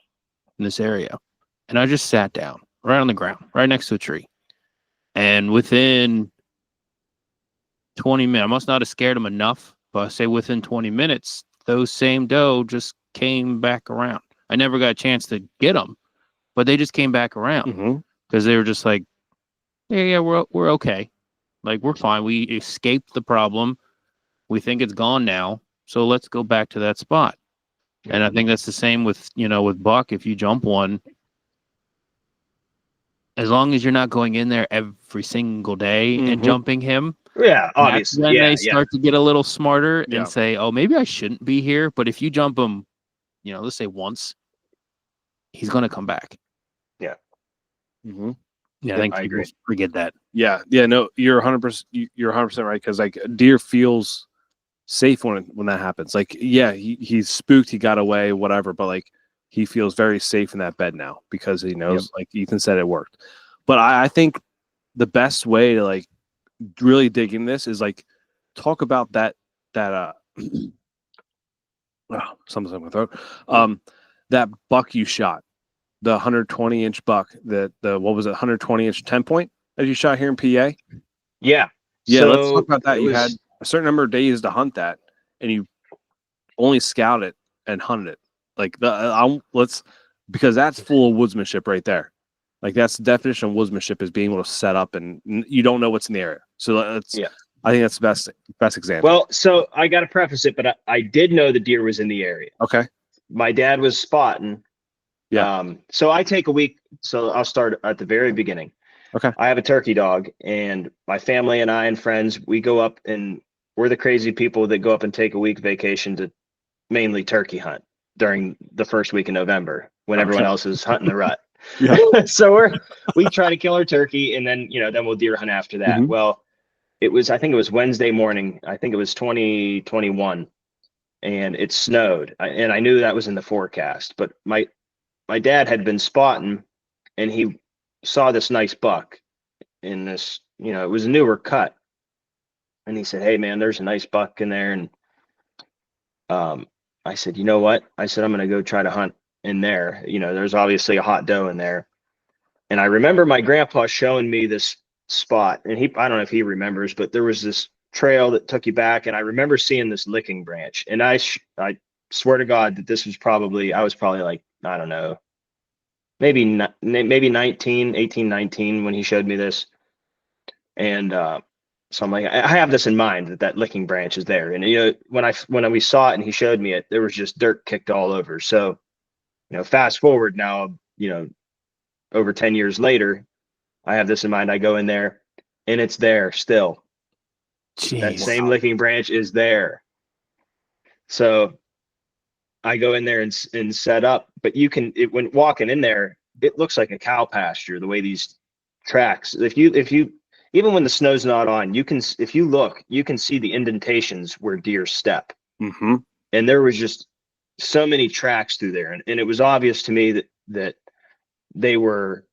C: in this area. And I just sat down right on the ground, right next to a tree. And within 20 minutes, I must not have scared them enough, but I say within 20 minutes, those same doe just came back around. I never got a chance to get them, but they just came back around because they were just like, yeah, we're okay. Like, we're fine. We escaped the problem. We think it's gone now. So let's go back to that spot. And I think that's the same with, with buck. If you jump one, as long as you're not going in there every single day and jumping him.
B: Yeah, obviously.
C: Then they start to get a little smarter and say, oh, maybe I shouldn't be here. But if you jump him, let's say once, he's going to come back.
B: Yeah.
C: Yeah, I think I agree. Forget that.
A: Yeah. No, you're 100%. You're 100% right, because like a deer feels safe when that happens. Like, yeah, he's spooked, he got away, whatever, but like he feels very safe in that bed now because he knows, like Ethan said, it worked. But I think the best way to like really dig in this is like talk about that Something's in my throat. That buck you shot, the 120-inch buck, what was it, 120-inch 10-point that you shot here in PA?
B: Yeah.
A: Yeah,
B: So
A: let's talk about that. You had a certain number of days to hunt that, and you only scouted it and hunted it. Like because that's full of woodsmanship right there. Like that's the definition of woodsmanship, is being able to set up and you don't know what's in the area. So I think that's the best example.
B: Well, so I got to preface it, but I did know the deer was in the area.
A: Okay.
B: My dad was spotting.
A: Yeah.
B: So I take a week. So I'll start at the very beginning.
A: Okay.
B: I have a turkey dog, and my family and I and friends, we go up, and we're the crazy people that go up and take a week vacation to mainly turkey hunt during the first week in November when everyone else is hunting the rut.
A: Yeah.
B: So we try to kill our turkey, and then we'll deer hunt after that.
A: Mm-hmm.
B: Well, I think it was Wednesday morning. I think it was 2021, and it snowed. And I knew that was in the forecast, but my dad had been spotting, and he saw this nice buck in this, it was a newer cut. And he said, "Hey man, there's a nice buck in there." And I said, "You know what?" I said, "I'm going to go try to hunt in there. There's obviously a hot doe in there." And I remember my grandpa showing me this spot, and I don't know if he remembers, but there was this trail that took you back. And I remember seeing this licking branch, and I swear to God that I was probably like, I don't know, maybe 18, 19 when he showed me this. And so I'm like, I have this in mind that licking branch is there. And when we saw it and he showed me it, there was just dirt kicked all over. So fast forward now, over 10 years later, I have this in mind. I go in there, and it's there still.
C: Jeez.
B: That same licking branch is there. So I go in there and set up, but when walking in there, it looks like a cow pasture, the way these tracks, if you even when the snow's not on, if you look, you can see the indentations where deer step.
A: Mm-hmm.
B: And there was just so many tracks through there. And it was obvious to me that they were,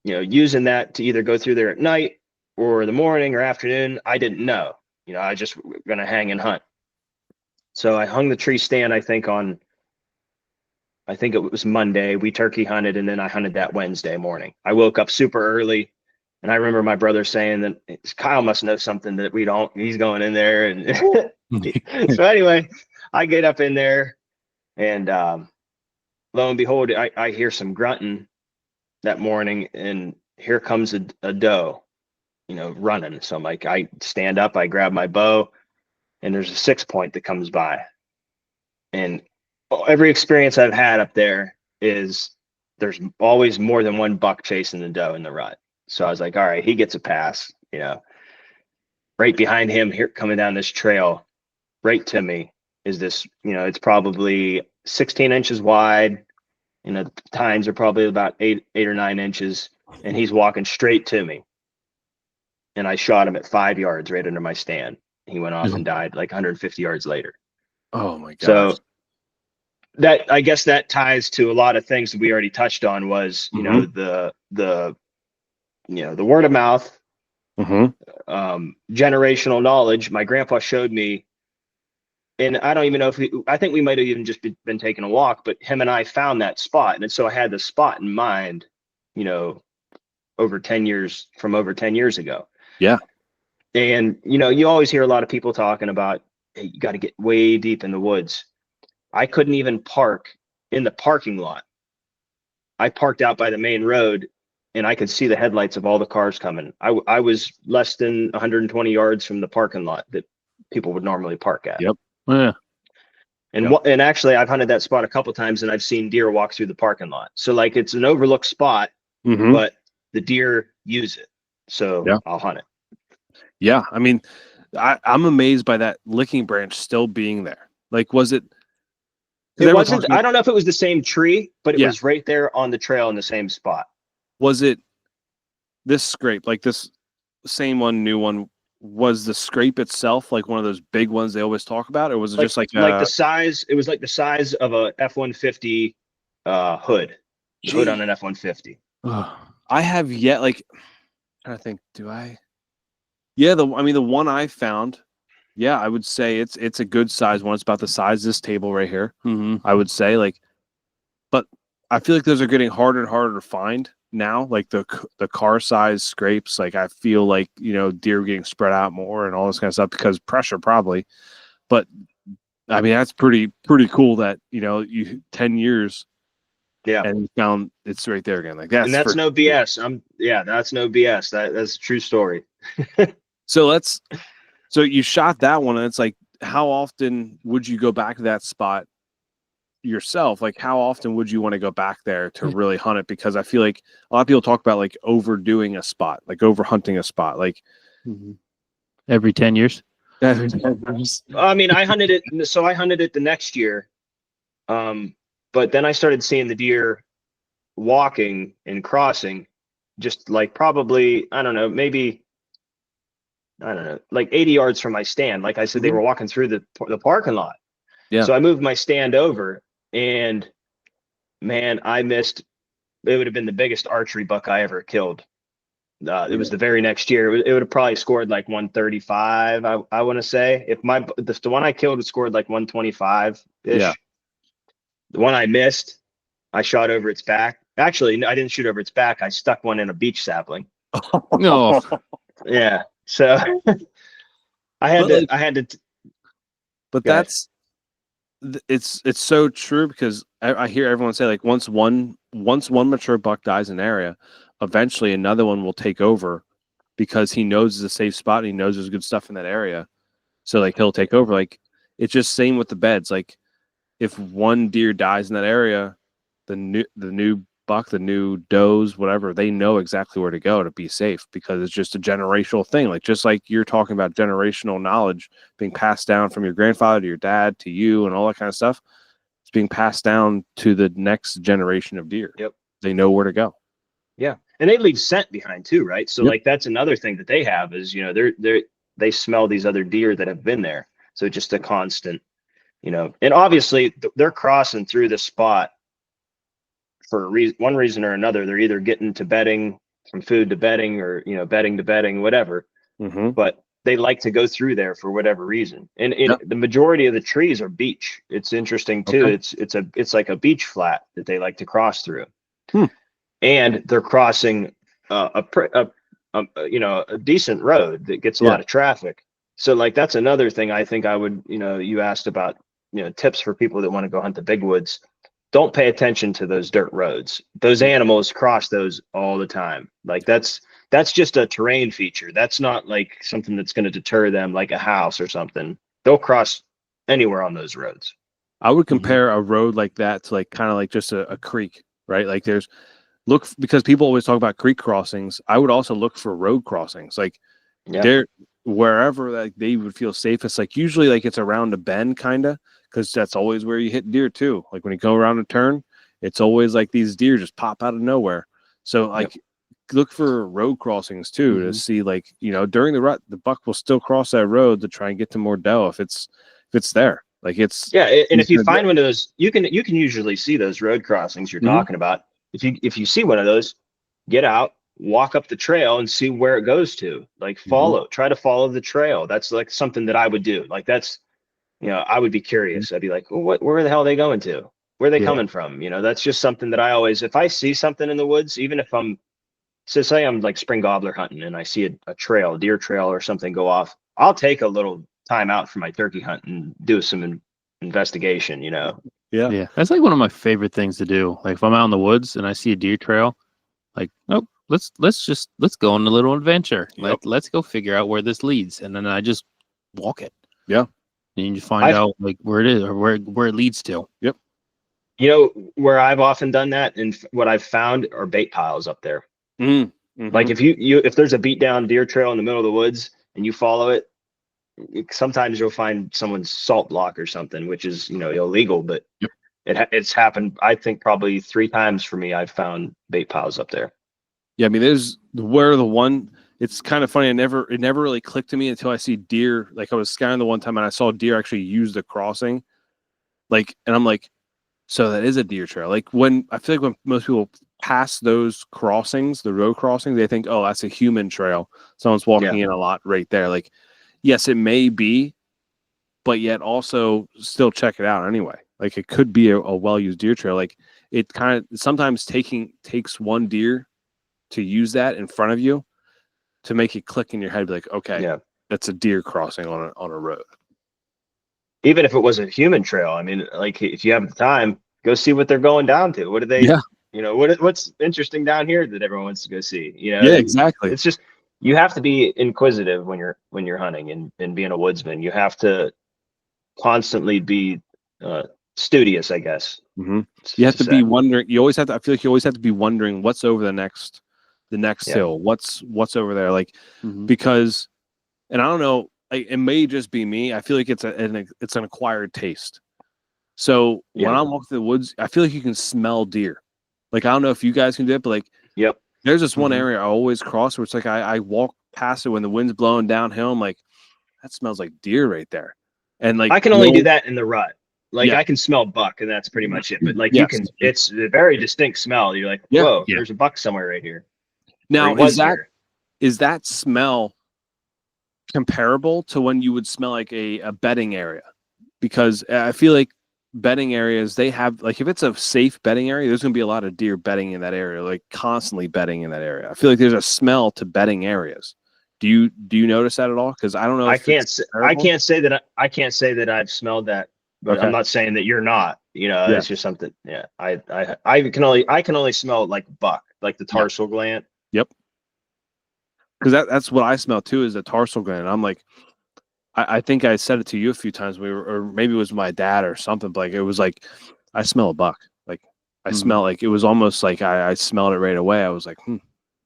B: using that to either go through there at night or the morning or afternoon. I didn't know, I just going to hang and hunt. So I hung the tree stand, I think it was Monday. We turkey hunted, and then I hunted that Wednesday morning. I woke up super early, and I remember my brother saying that Kyle must know something that we don't. He's going in there. And so anyway, I get up in there, and lo and behold, I hear some grunting that morning, and here comes a doe, running. So I'm like, I stand up, I grab my bow, and there's a 6-point that comes by. And every experience I've had up there is there's always more than one buck chasing the doe in the rut. So I was like, all right, he gets a pass, right behind him here coming down this trail, right to me is this, it's probably 16 inches wide. The tines are probably about 8 or 9 inches, and he's walking straight to me. And I shot him at 5 yards right under my stand. He went off and died like 150 yards later.
A: Oh my gosh.
B: So I guess that ties to a lot of things that we already touched on was, the word of mouth, generational knowledge. My grandpa showed me, and I don't even know I think we might have even just been taking a walk, but him and I found that spot. And so I had the spot in mind, over 10 years ago.
A: Yeah.
B: And, you always hear a lot of people talking about, hey, you got to get way deep in the woods. I couldn't even park in the parking lot. I parked out by the main road, and I could see the headlights of all the cars coming. I was less than 120 yards from the parking lot that people would normally park at.
A: Yep. Yeah.
B: And actually, I've hunted that spot a couple times, and I've seen deer walk through the parking lot. So like, it's an overlooked spot, but the deer use it. So I'll hunt it.
A: Yeah. I mean, I'm amazed by that licking branch still being there. Like, was it?
B: It wasn't. I don't know if it was the same tree, but it was right there on the trail in the same spot.
A: Was it this scrape, like this same one, new one? Was the scrape itself like one of those big ones they always talk about, or was it just like
B: the size? It was like the size of a F-150 hood. The hood on an F-150.
A: I have yet, like, I think, do I? Yeah, the one I found Yeah, I would say it's a good size one. It's about the size of this table right here.
C: Mm-hmm.
A: I would say, like, but I feel like those are getting harder and harder to find now. Like the car size scrapes, like I feel like, you know, deer getting spread out more and all this kind of stuff because pressure probably. But I mean, that's pretty cool that, you know, you 10 years and you found it's right there again. Like
B: and that's no BS. That's no BS. That's a true story.
A: So you shot that one, and it's like, how often would you go back to that spot yourself? Like, how often would you want to go back there to really hunt it? Because I feel like a lot of people talk about like overdoing a spot, like over hunting a spot, like
C: every 10 years.
B: I mean, I hunted it. So I hunted it the next year. But then I started seeing the deer walking and crossing just like probably, I don't know, like 80 yards from my stand. Like I said, they were walking through the parking lot.
A: Yeah.
B: So I moved my stand over, and man, I missed. It would have been the biggest archery buck I ever killed. It was the very next year. It would have probably scored like 135. I want to say if the one I killed scored like 125 ish.
A: Yeah.
B: The one I missed, I shot over its back. Actually, I didn't shoot over its back. I stuck one in a beach sapling.
C: No.
B: Yeah. So I had to.
A: But that's it's so true, because I hear everyone say like once one mature buck dies in an area, eventually another one will take over because he knows it's a safe spot and he knows there's good stuff in that area. So like he'll take over. Like it's just same with the beds. Like if one deer dies in that area, the new buck, the new does, whatever, they know exactly where to go to be safe, because it's just a generational thing. Like just like you're talking about generational knowledge being passed down from your grandfather to your dad to you and all that kind of stuff. It's being passed down to the next generation of deer.
B: Yep.
A: They know where to go.
B: Yeah. And they leave scent behind too, right? So like that's another thing that they have is, you know, they smell these other deer that have been there. So just a constant, you know, and obviously they're crossing through the spot for one reason or another. They're either getting to bedding, from food to bedding, or, you know, bedding to bedding, whatever. But they like to go through there for whatever reason. And the majority of the trees are beech. It's interesting too. Okay. It's like a beech flat that they like to cross through. And they're crossing a decent road that gets a lot of traffic. So like that's another thing I think I would, you know, you asked about, you know, tips for people that want to go hunt the big woods. Don't pay attention to those dirt roads. Those animals cross those all the time. Like that's just a terrain feature. That's not like something that's going to deter them, like a house or something. They'll cross anywhere on those roads.
A: I would compare a road like that to like kind of like just a creek, right? Like because people always talk about creek crossings. I would also look for road crossings. Like they're wherever like they would feel safest. Like usually like it's around a bend kind of, because that's always where you hit deer too. Like when you go around a turn, it's always like these deer just pop out of nowhere. So like look for road crossings too, to see like, you know, during the rut, the buck will still cross that road to try and get to more doe if it's there. Like it's
B: and if you find one of those, you can usually see those road crossings you're talking about. If you see one of those, get out, walk up the trail and see where it goes to. Like try to follow the trail. That's like something that I would do. Like that's, you know, I would be curious. I'd be like, well, where the hell are they going to? Where are they coming from? You know, that's just something that I always, if I see something in the woods, even if say I'm like spring gobbler hunting and I see a trail, deer trail or something go off, I'll take a little time out for my turkey hunt and do some investigation, you know?
C: Yeah. That's like one of my favorite things to do. Like if I'm out in the woods and I see a deer trail, like, oh, let's go on a little adventure. Let's go figure out where this leads. And then I just walk it.
A: Yeah.
C: And you find out like where it is or where it leads to.
A: Yep.
B: You know, where I've often done that and what I've found are bait piles up there. Like if there's a beat down deer trail in the middle of the woods and you follow it, sometimes you'll find someone's salt block or something, which is, you know, illegal, but it's happened. I think probably 3 times for me. I've found bait piles up there.
A: Yeah. I mean, it's kind of funny. It never really clicked to me until I see deer. Like I was scouting the one time and I saw deer actually use the crossing. Like, and I'm like, so that is a deer trail. Like I feel like when most people pass those crossings, the road crossings, they think, oh, that's a human trail. Someone's walking in a lot right there. Like, yes, it may be, but yet also still check it out anyway. Like it could be a well-used deer trail. Like it kind of sometimes takes one deer to use that in front of you to make it click in your head, be like, okay, that's a deer crossing on a road.
B: Even if it was a human trail, I mean, like if you have the time, go see what they're going down to. What do they, you know, what's interesting down here that everyone wants to go see? You know,
A: exactly.
B: It's just, you have to be inquisitive when you're hunting and being a woodsman. You have to constantly be studious, I guess.
A: Mm-hmm. You have to be wondering. You always have to. I feel like you always have to be wondering what's over the next hill. What's over there, like because, and I don't know. It may just be me. I feel like it's an acquired taste. So when I'm walking through the woods, I feel like you can smell deer. Like I don't know if you guys can do it, but like there's this one area I always cross where it's like I walk past it when the wind's blowing downhill. I'm like, that smells like deer right there. And like
B: I can only do that in the rut. Like I can smell buck and that's pretty much it. But like you can, it's a very distinct smell. You're like, whoa, there's a buck somewhere right here.
A: Now is that smell comparable to when you would smell like a bedding area? Because I feel like bedding areas, they have, like, if it's a safe bedding area, there's going to be a lot of deer bedding in that area, like constantly bedding in that area. I feel like there's a smell to bedding areas. Do you notice that at all? Because I don't know.
B: I can't say that I've smelled that, but I'm not saying that you're not. You know, it's just something. Yeah, I can only smell like buck, like the tarsal gland.
A: Yep. Because that's what I smell too, is the tarsal gland. I'm like, I think I said it to you a few times. Or maybe it was my dad or something. But like it was like, I smell a buck. Like I smell, like it was almost like I smelled it right away. I was like,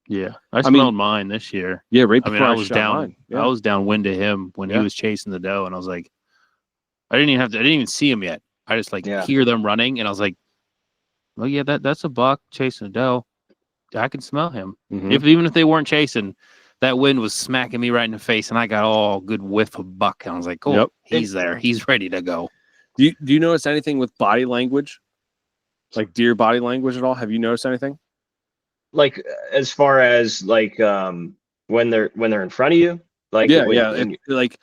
C: Yeah, I smelled mine this year.
A: Yeah, right.
C: I mean, I was downwind to him when he was chasing the doe, and I was like, I didn't even see him yet. I just hear them running, and I was like, well, yeah, that's a buck chasing a doe. I can smell him. Even if they weren't chasing, that wind was smacking me right in the face, and I got all good whiff of buck. And I was like, oh, he's there. He's ready to go.
A: Do you notice anything with body language, like deer body language at all? Have you noticed anything?
B: Like as far as like when they're in front of you, like
A: like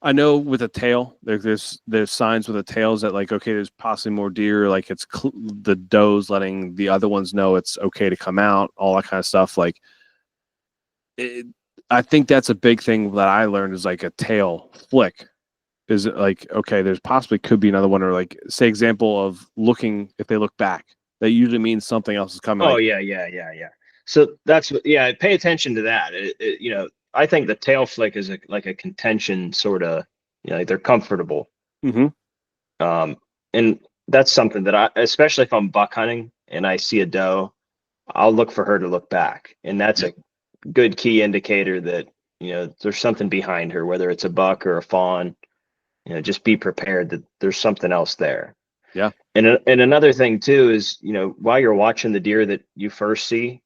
A: I know with a tail, there's signs with the tails that like, okay, there's possibly more deer. Like it's the doe's letting the other ones know it's okay to come out, all that kind of stuff. Like I think that's a big thing that I learned is like a tail flick is like, okay, there's possibly could be another one, or like say example of looking, if they look back, that usually means something else is coming.
B: Oh, yeah. So that's pay attention to that. You know, I think the tail flick is like a contention sort of, you know, like they're comfortable. And that's something that especially if I'm buck hunting and I see a doe, I'll look for her to look back. And that's a good key indicator that, you know, there's something behind her, whether it's a buck or a fawn. You know, just be prepared that there's something else there.
A: Yeah.
B: And another thing too is, you know, while you're watching the deer that you first see,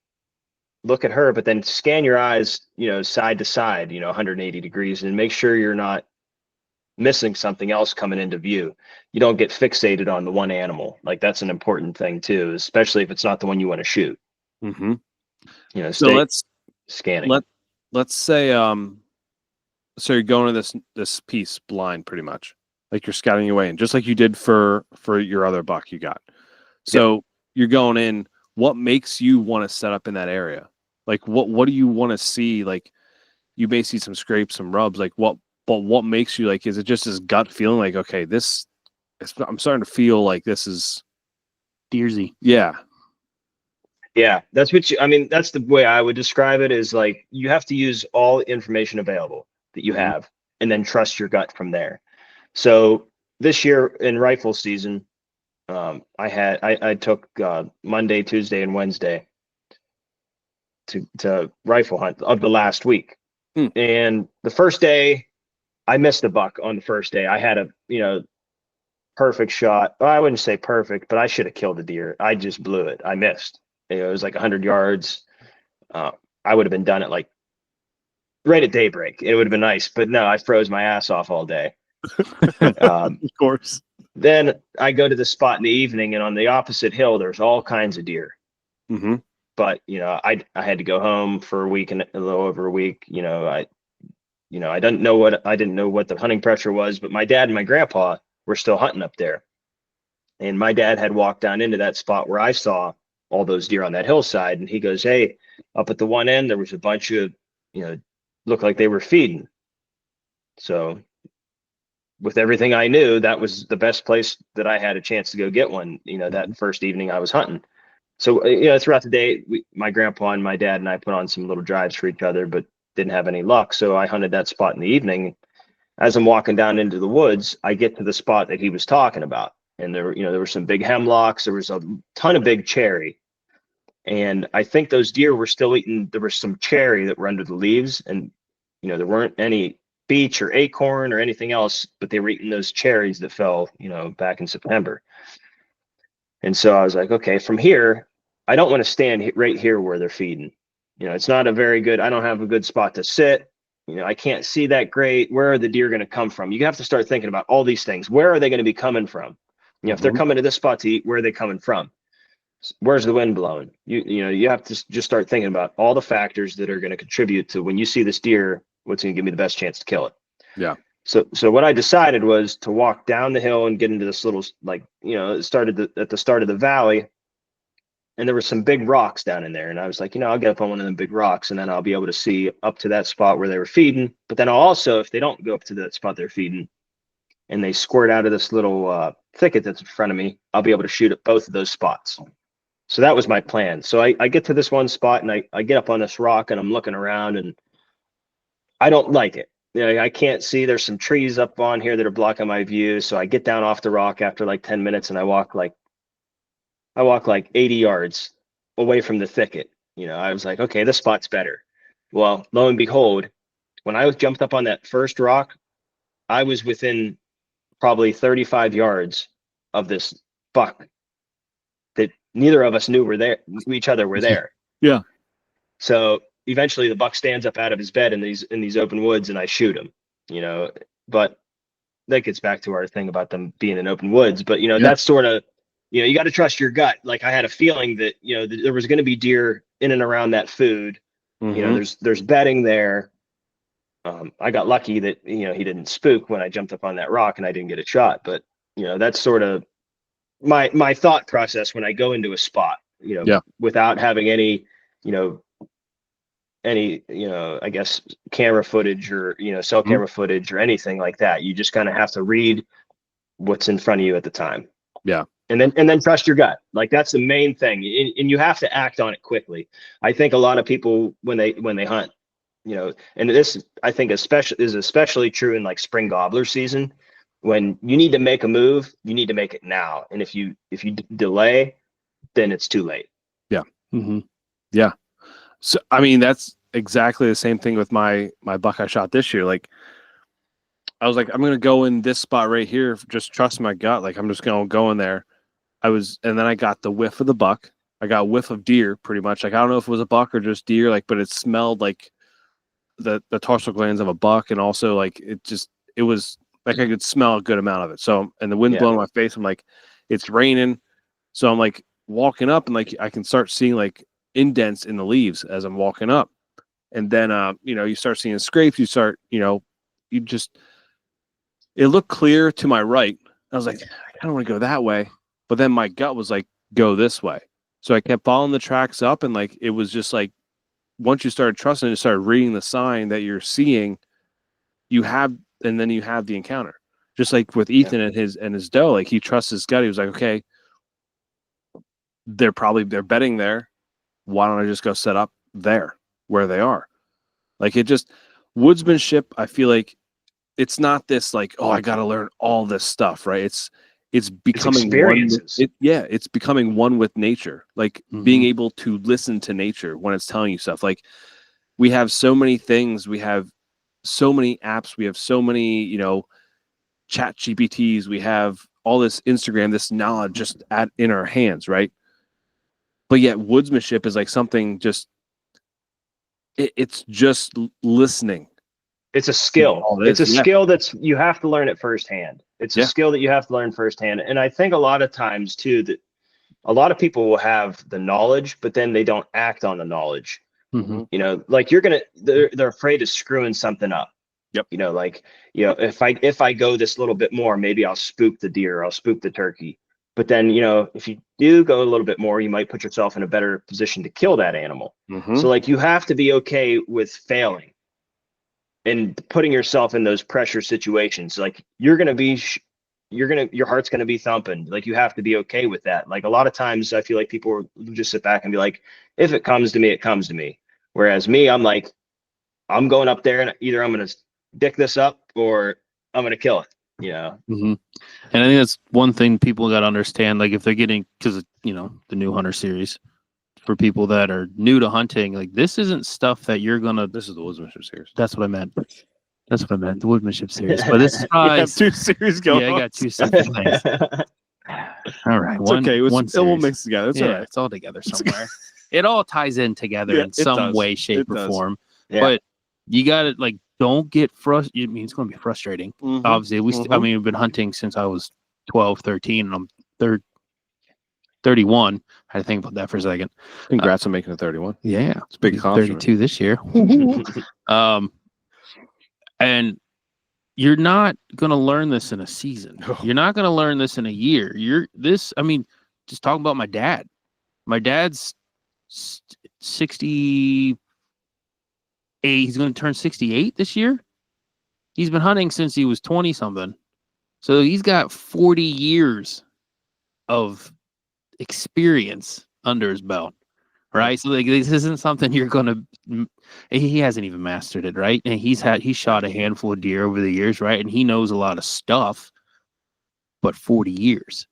B: look at her, but then scan your eyes, you know, side to side, you know, 180 degrees, and make sure you're not missing something else coming into view. You don't get fixated on the one animal. Like that's an important thing too, especially if it's not the one you want to shoot. You know,
A: so let's
B: scanning.
A: Let's say, so you're going to this piece blind pretty much. Like you're scouting your way in, just like you did for your other buck you got. So you're going in. What makes you want to set up in that area? Like what do you want to see? Like you may see some scrapes, some rubs. Like what makes you like? Is it just this gut feeling? Like I'm starting to feel like this is
C: deersy.
B: Yeah, that's that's the way I would describe it. Is like you have to use all information available that you have, and then trust your gut from there. So this year in rifle season, I took Monday, Tuesday, and Wednesday to rifle hunt of the last week. And the first day, I missed a buck on the first day. I had a perfect shot. Well, I wouldn't say perfect, but I should have killed the deer. I just blew it. I missed. It was like 100 yards. I would have been done at like right at daybreak. It would have been nice, but no, I froze my ass off all day.
A: Of course.
B: Then I go to the spot in the evening, and on the opposite hill, there's all kinds of deer. But, you know, I had to go home for a week and a little over a week. You know, I didn't know what the hunting pressure was, but my dad and my grandpa were still hunting up there. And my dad had walked down into that spot where I saw all those deer on that hillside. And he goes, hey, up at the one end, there was a bunch of, looked like they were feeding. So with everything I knew, that was the best place that I had a chance to go get one, that first evening I was hunting. So, throughout the day, my grandpa and my dad and I put on some little drives for each other, but didn't have any luck. So I hunted that spot in the evening. As I'm walking down into the woods, I get to the spot that he was talking about. And there were some big hemlocks. There was a ton of big cherry. And I think those deer were still eating. There was some cherry that were under the leaves, and, there weren't any beech or acorn or anything else, but they were eating those cherries that fell, back in September. And so I was like, okay, from here, I don't want to stand right here where they're feeding. It's not a very good, I don't have a good spot to sit. I can't see that great. Where are the deer going to come from? You have to start thinking about all these things. Where are they going to be coming from? If they're coming to this spot to eat, where are they coming from? Where's the wind blowing? You have to just start thinking about all the factors that are going to contribute to, when you see this deer, what's going to give me the best chance to kill it.
A: Yeah.
B: So what I decided was to walk down the hill and get into this little, it started at the start of the valley, and there were some big rocks down in there. And I was like, I'll get up on one of them big rocks, and then I'll be able to see up to that spot where they were feeding. But then I'll also, if they don't go up to that spot they're feeding, and they squirt out of this little thicket that's in front of me, I'll be able to shoot at both of those spots. So that was my plan. So I get to this one spot, and I get up on this rock, and I'm looking around, and I don't like it. I can't see. There's some trees up on here that are blocking my view. So I get down off the rock after like 10 minutes, and I walk like 80 yards away from the thicket. I was like, okay, this spot's better. Well, lo and behold, when I jumped up on that first rock, I was within probably 35 yards of this buck that neither of us knew each other were there.
A: Yeah.
B: So eventually the buck stands up out of his bed in these open woods, and I shoot him, but that gets back to our thing about them being in open woods. But, that's sort of, you got to trust your gut. Like, I had a feeling that, that there was going to be deer in and around that food. There's bedding there. I got lucky that, he didn't spook when I jumped up on that rock and I didn't get a shot. But, that's sort of my thought process when I go into a spot, without having any, I guess, camera footage or, cell camera footage or anything like that. You just kind of have to read what's in front of you at the time.
A: Yeah.
B: And then trust your gut. Like, that's the main thing. And you have to act on it quickly. I think a lot of people, when they hunt, and this, I think, is especially true in like spring gobbler season, when you need to make a move, you need to make it now. And if you delay, then it's too late.
A: Yeah. Mm-hmm. Yeah. So, I mean, that's exactly the same thing with my buck I shot this year. Like, I was like, I'm going to go in this spot right here. Just trust my gut. Like, I'm just going to go in there. And then I got the whiff of the buck. I got a whiff of deer pretty much. Like, I don't know if it was a buck or just deer, like, but it smelled like the tarsal glands of a buck. And also, like, it was like I could smell a good amount of it. So, and the wind blowing in my face, I'm like, it's raining. So I'm like walking up, and like I can start seeing like indents in the leaves as I'm walking up. And then, you start seeing scrapes. You start, it looked clear to my right. I was like, I don't want to go that way. But then my gut was like, go this way. So I kept following the tracks up, and like, it was just like, once you started trusting and started reading the sign that you're seeing, and then you have the encounter. Just like with Ethan and his doe, like, he trusts his gut. He was like, okay, they're bedding there. Why don't I just go set up there where they are? Like, it just, woodsmanship, I feel like it's not this like, oh, I got to learn all this stuff, right? It's becoming it's becoming one with nature, like being able to listen to nature when it's telling you stuff. Like, we have so many things, we have so many apps, we have so many, chat GPTs, we have all this Instagram, this knowledge just in our hands, right? But yet woodsmanship is like something just, it's just listening.
B: It's a skill. It's a skill you have to learn it firsthand. It's a skill that you have to learn firsthand. And I think a lot of times too, that a lot of people will have the knowledge, but then they don't act on the knowledge. Like, they're afraid of screwing something up.
A: Yep.
B: You know, like, if I go this little bit more, maybe I'll spook the deer, I'll spook the turkey. But then, if you do go a little bit more, you might put yourself in a better position to kill that animal. So like, you have to be okay with failing and putting yourself in those pressure situations. Like, your heart's going to be thumping. Like, you have to be okay with that. Like, a lot of times I feel like people will just sit back and be like, if it comes to me, it comes to me. Whereas me, I'm like, I'm going up there and either I'm going to dick this up or I'm going to kill it,
C: And I think that's one thing people got to understand. Like, if they're getting, because, the new hunter series, for people that are new to hunting, like, this isn't stuff that you're going to,
A: This is the Woodsmanship series.
C: that's what I meant. The Woodsmanship series. But this is probably,
A: you have two series going on.
C: I got two separate things. All right.
A: It's okay. It will mix together. It's all right.
C: It's all together somewhere. It all ties in together in some way, shape, or form. Yeah. But you got to, like, don't get frustrated. I mean, it's going to be frustrating. Obviously, we've been hunting since I was 12, 13, and I'm 31. I had to think about that for a second.
A: Congrats on making it 31.
C: Yeah.
A: It's a big accomplishment.
C: 32 this year. And you're not going to learn this in a season. You're not going to learn this in a year. Just talking about my dad. My dad's 68. He's going to turn 68 this year. He's been hunting since he was 20 something. So he's got 40 years of experience under his belt, right? So like, this isn't something you're going to, he hasn't even mastered it, right? And he's shot a handful of deer over the years, right? And he knows a lot of stuff, but 40 years,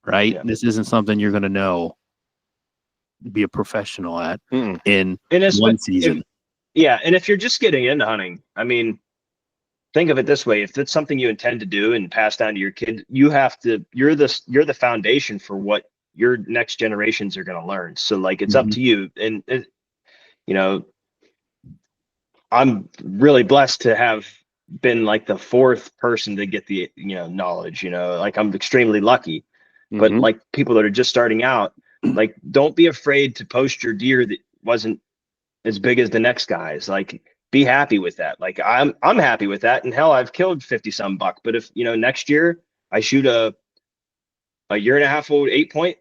C: right? Yeah. This isn't something you're going to know, be a professional at in one season.
B: And if you're just getting into hunting, I mean, think of it this way: if it's something you intend to do and pass down to your kid, you're the foundation for what your next generations are going to learn. So like, it's up to you. And I'm really blessed to have been like the fourth person to get the knowledge. Like, I'm extremely lucky. But like, people that are just starting out, like, don't be afraid to post your deer that wasn't as big as the next guy's. Like, be happy with that. Like, I'm happy with that. And hell, I've killed 50 some buck. But if next year I shoot a year and a half old 8-point,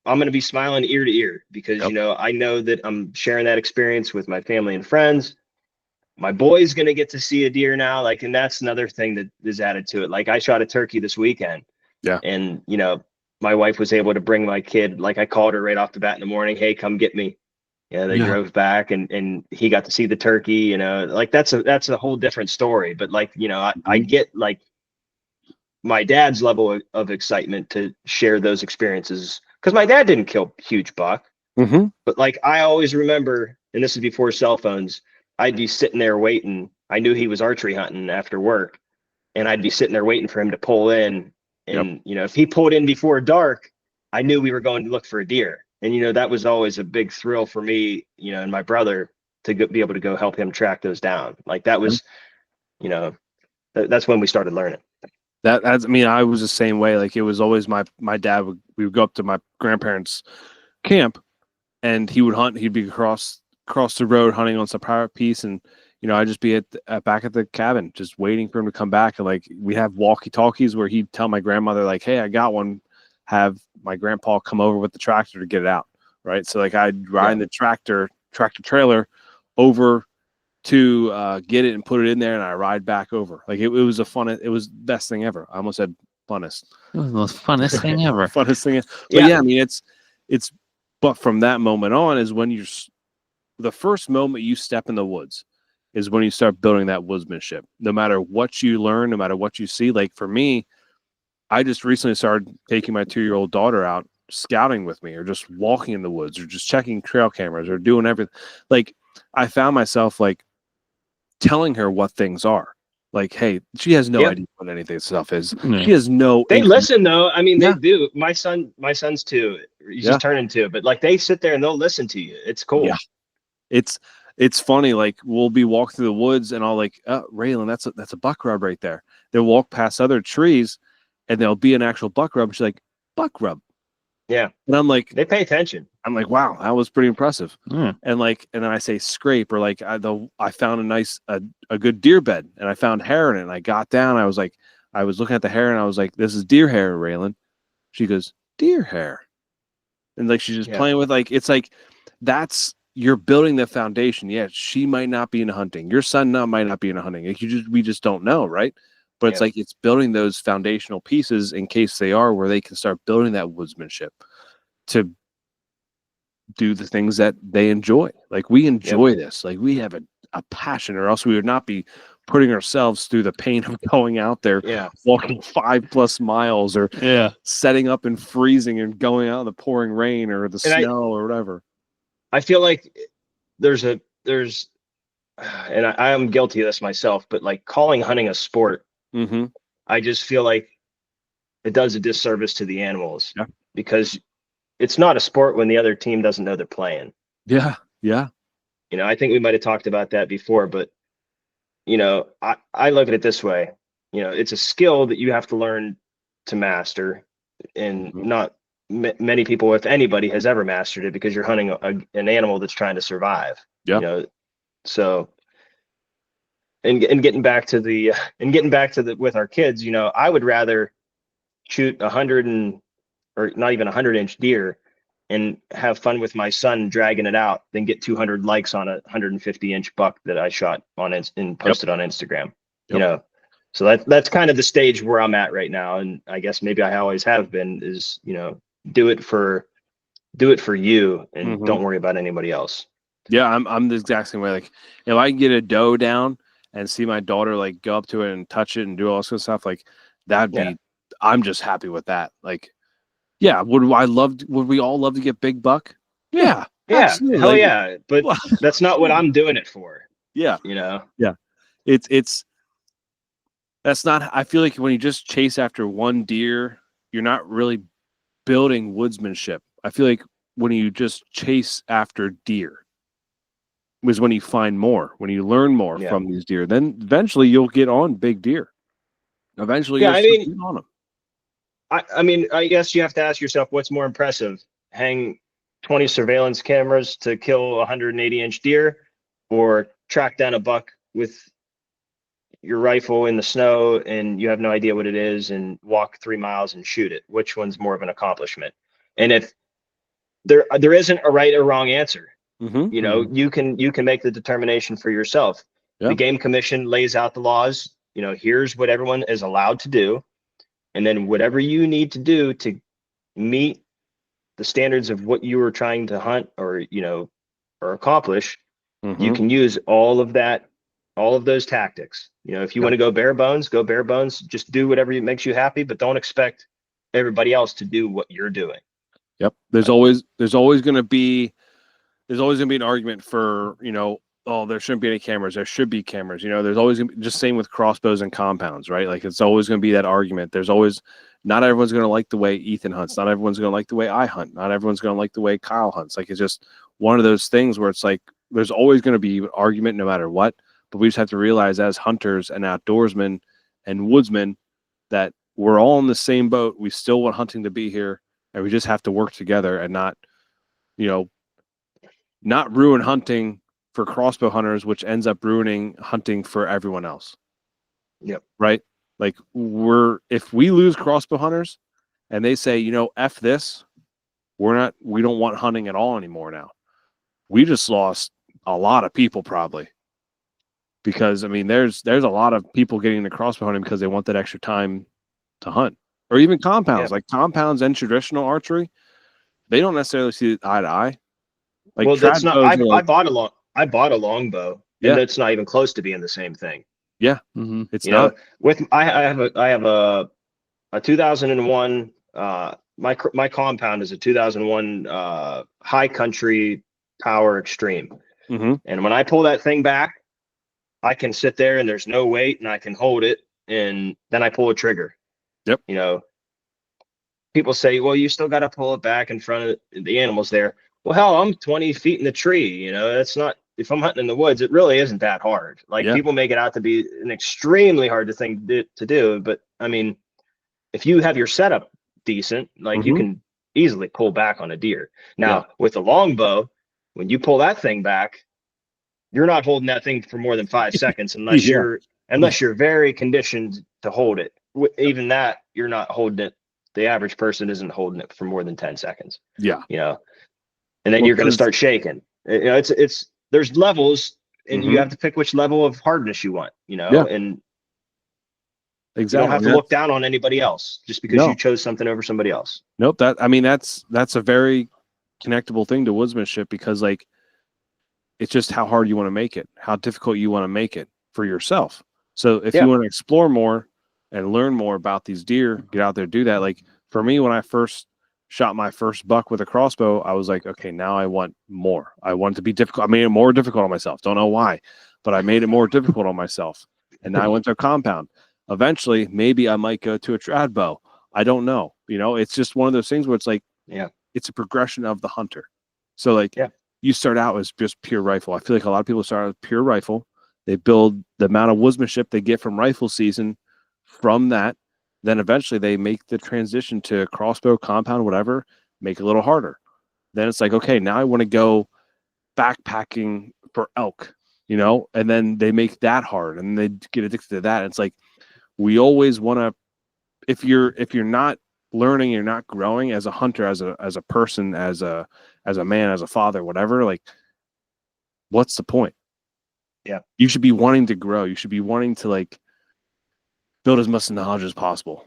B: I'm going to be smiling ear to ear because I know that I'm sharing that experience with my family and friends. My boy's going to get to see a deer now. Like, and that's another thing that is added to it. Like, I shot a turkey this weekend. Yeah. And my wife was able to bring my kid. Like, I called her right off the bat in the morning, hey, come get me. They drove back and he got to see the turkey, like, that's a whole different story. But like, I get like my dad's level of excitement to share those experiences, because my dad didn't kill huge buck. But like, I always remember, and this is before cell phones, I'd be sitting there waiting. I knew he was archery hunting after work, and I'd be sitting there waiting for him to pull in. And, if he pulled in before dark, I knew we were going to look for a deer. And, that was always a big thrill for me, and my brother to be able to go help him track those down. Like, that was, that's when we started learning.
A: I was the same way. Like, it was always my dad we would go up to my grandparents' camp, and he would hunt. He'd be across the road hunting on some private piece, and I'd just be back at the cabin just waiting for him to come back. And like, we have walkie-talkies where he'd tell my grandmother, like, hey, I got one. Have my grandpa come over with the tractor to get it out, right? So like, I'd ride in the tractor trailer over to get it and put it in there, and I ride back over. Like, it was it was the best thing ever. I almost said funnest.
C: It was the most funnest thing ever.
A: Funnest thing. But I mean, it's. But from that moment on is when the first moment you step in the woods is when you start building that woodsmanship. No matter what you learn, no matter what you see. Like, for me, I just recently started taking my 2-year-old daughter out scouting with me, or just walking in the woods, or just checking trail cameras, or doing everything. Like, I found myself like telling her what things are. Like, hey, she has no idea what anything stuff is. She has no.
B: They listen though. I mean, they do. My son's 2. He's just turning 2, but like, they sit there and they'll listen to you. It's cool.
A: Yeah. It's funny. Like, we'll be walking through the woods, and I'll like, Raylan, that's a buck rub right there. They'll walk past other trees, and there'll be an actual buck rub. She's like, buck rub.
B: Yeah.
A: And I'm like,
B: they pay attention.
A: I'm like, wow, that was pretty impressive.
C: Yeah.
A: And then I say scrape, or like I found a good deer bed, and I found hair in it. And I got down. I was looking at the hair, and I was like, this is deer hair, Raylan. She goes, deer hair. And like, she's just playing with, like, it's like, you're building the foundation. Yeah. She might not be into hunting. Your son might not be into hunting. Like, we just don't know. Right. But it's like, it's building those foundational pieces in case they are, where they can start building that woodsmanship to do the things that they enjoy. Like, we enjoy this. Like, we have a passion, or else we would not be putting ourselves through the pain of going out there, walking 5+ miles, or setting up and freezing and going out in the pouring rain or the snow or whatever.
B: I feel like there's and I am guilty of this myself, but like, calling hunting a sport, I just feel like it does a disservice to the animals, because it's not a sport when the other team doesn't know they're playing.
A: Yeah. Yeah.
B: You know, I think we might've talked about that before, but you know, I look at it this way. You know, it's a skill that you have to learn to master, and not many people, if anybody, has ever mastered it, because you're hunting an animal that's trying to survive.
A: Yeah.
B: You know, so and getting back to the with our kids, you know, I would rather shoot 100 or not even 100-inch deer and have fun with my son dragging it out than get 200 likes on a 150-inch buck that I shot on and posted on Instagram. You know, so that's kind of the stage where I'm at right now. And I guess maybe I always have been, is, you know, do it for you, and don't worry about anybody else.
A: Yeah. I'm the exact same way. Like, if I can get a doe down and see my daughter like go up to it and touch it and do all this kind of stuff, like, that'd be, I'm just happy with that. Like, yeah. Would we all love to get big buck? Yeah. Absolutely.
B: Hell yeah. But that's not what I'm doing it for.
A: Yeah.
B: You know?
A: Yeah. That's not, I feel like when you just chase after one deer, you're not really building woodsmanship. I feel like when you just chase after deer was when you find more, when you learn more from these deer, then eventually you'll get on big deer. Eventually you'll get on them.
B: I mean, I guess you have to ask yourself, what's more impressive? Hang 20 surveillance cameras to kill a 180-inch deer, or track down a buck with your rifle in the snow and you have no idea what it is and walk 3 miles and shoot it? Which one's more of an accomplishment? And if there isn't a right or wrong answer, you know, you can make the determination for yourself. The Game Commission lays out the laws. You know, here's what everyone is allowed to do. And then whatever you need to do to meet the standards of what you were trying to hunt, or, you know, or accomplish, you can use all of those tactics. You know, if you want to go bare bones, just do whatever makes you happy, but don't expect everybody else to do what you're doing.
A: Yep. There's always going to be an argument for, you know, oh, there shouldn't be any cameras. There should be cameras. You know, there's always gonna be, just same with crossbows and compounds, right? Like, it's always going to be that argument. There's always, not everyone's going to like the way Ethan hunts. Not everyone's going to like the way I hunt. Not everyone's going to like the way Kyle hunts. Like, it's just one of those things where it's like, there's always going to be an argument no matter what. But we just have to realize, as hunters and outdoorsmen and woodsmen, that we're all in the same boat. We still want hunting to be here, and we just have to work together and not, you know, not ruin hunting for crossbow hunters, which ends up ruining hunting for everyone else.
B: Yep.
A: Right? Like, if we lose crossbow hunters and they say, you know, F this, we don't want hunting at all anymore now. We just lost a lot of people, probably. Because, I mean, there's a lot of people getting into crossbow hunting because they want that extra time to hunt. Or even compounds. Like, compounds and traditional archery, they don't necessarily see eye to eye. Like,
B: well, that's not. I bought a longbow, and it's not even close to being the same thing.
A: Yeah, it's not.
B: I have a 2001. My compound is a 2001 High Country Power Extreme, and when I pull that thing back, I can sit there and there's no weight, and I can hold it, and then I pull a trigger.
A: Yep.
B: You know, people say, well, you still got to pull it back in front of the animals there. Well, hell, I'm 20 feet in the tree. You know, that's not, if I'm hunting in the woods, it really isn't that hard. Like, people make it out to be an extremely hard thing to do. But I mean, if you have your setup decent, like, you can easily pull back on a deer. Now with a longbow, when you pull that thing back, you're not holding that thing for more than 5 seconds unless you're very conditioned to hold it. Even that, you're not holding it. The average person isn't holding it for more than 10 seconds.
A: Yeah.
B: And then you're going to start shaking. It's there's levels, and you have to pick which level of hardness you want, and
A: exactly.
B: you don't have to look down on anybody else just because you chose something over somebody else.
A: Nope. That's a very connectable thing to woodsmanship, because it's just how hard you want to make it, how difficult you want to make it for yourself. So if you want to explore more and learn more about these deer, get out there, do that. Like for me, when I first shot my first buck with a crossbow, I was like, okay, now I want more. I want it to be difficult. I made it more difficult on myself. Don't know why, but I made it more difficult on myself. And now I went to a compound. Eventually, maybe I might go to a trad bow. I don't know. It's just one of those things where it's like, it's a progression of the hunter. So like, you start out as just pure rifle. I feel like a lot of people start out with pure rifle. They build the amount of woodsmanship they get from rifle season from that. Then eventually they make the transition to crossbow, compound, whatever, make it a little harder. Then it's like, okay, now I want to go backpacking for elk, and then they make that hard and they get addicted to that. It's like, we always want to, if you're not learning, you're not growing as a hunter, as a person, as a man, as a father, whatever, like, what's the point?
B: Yeah.
A: You should be wanting to grow. You should be wanting to like build as much knowledge as possible.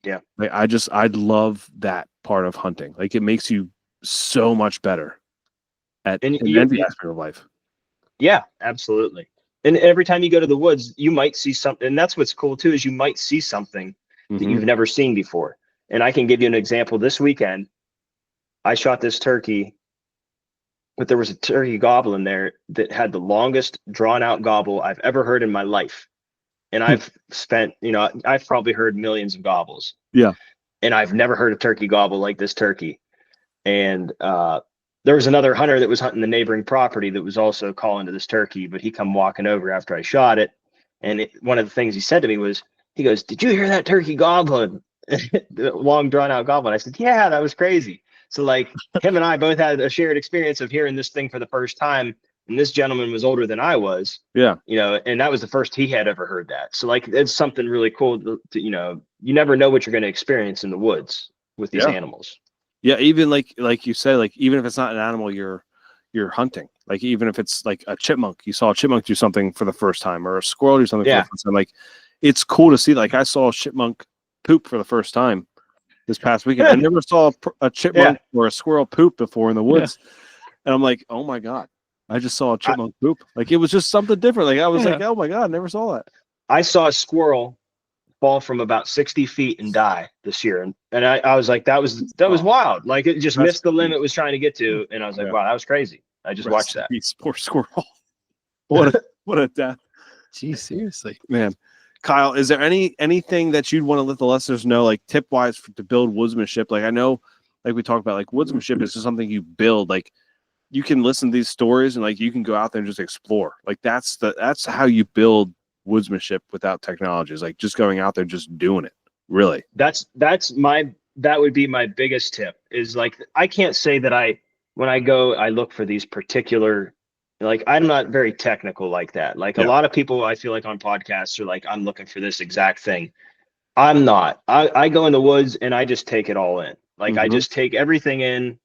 B: Yeah.
A: Like I love that part of hunting. Like it makes you so much better at every aspect of life.
B: Yeah, absolutely. And every time you go to the woods, you might see something. And that's what's cool too, is you might see something that you've never seen before. And I can give you an example. This weekend, I shot this turkey, but there was a turkey gobble in there that had the longest drawn out gobble I've ever heard in my life. And I've spent, I've probably heard millions of gobbles.
A: Yeah.
B: And I've never heard a turkey gobble like this turkey. And there was another hunter that was hunting the neighboring property that was also calling to this turkey, but he come walking over after I shot it. And one of the things he said to me was, he goes, "Did you hear that turkey gobbling?" The long drawn out gobbling. I said, "Yeah, that was crazy." So like him and I both had a shared experience of hearing this thing for the first time. And this gentleman was older than I was.
A: Yeah.
B: And that was the first he had ever heard that. So like, it's something really cool to you never know what you're going to experience in the woods with these animals.
A: Yeah. Even like you said, like, even if it's not an animal you're hunting, like, even if it's like a chipmunk, you saw a chipmunk do something for the first time, or a squirrel do something for the first time. Like, it's cool to see. Like, I saw a chipmunk poop for the first time this past weekend. I never saw a chipmunk or a squirrel poop before in the woods. And I'm like, oh my God, I just saw a chipmunk poop. Like, it was just something different. Like, I was like, oh my God, I never saw that.
B: I saw a squirrel fall from about 60 feet and die this year. And I was like, that was wild. Like, it just missed the limit it was trying to get to. And I was like, wow, that was crazy. I just watched that.
A: Poor squirrel. What a death.
C: Geez, seriously,
A: man. Kyle, is there anything that you'd want to let the listeners know, like tip wise, to build woodsmanship? Like, I know, like we talked about, like, woodsmanship is just something you build. Like, you can listen to these stories and like you can go out there and just explore. Like, that's how you build woodsmanship without technology. Is like just going out there, just doing it. Really.
B: That would be my biggest tip, is like, I can't say that when I go, I look for these particular, like, I'm not very technical like that. Like a lot of people, I feel like on podcasts are like, I'm looking for this exact thing. I'm not. I go in the woods and I just take it all in. Like, I just take everything in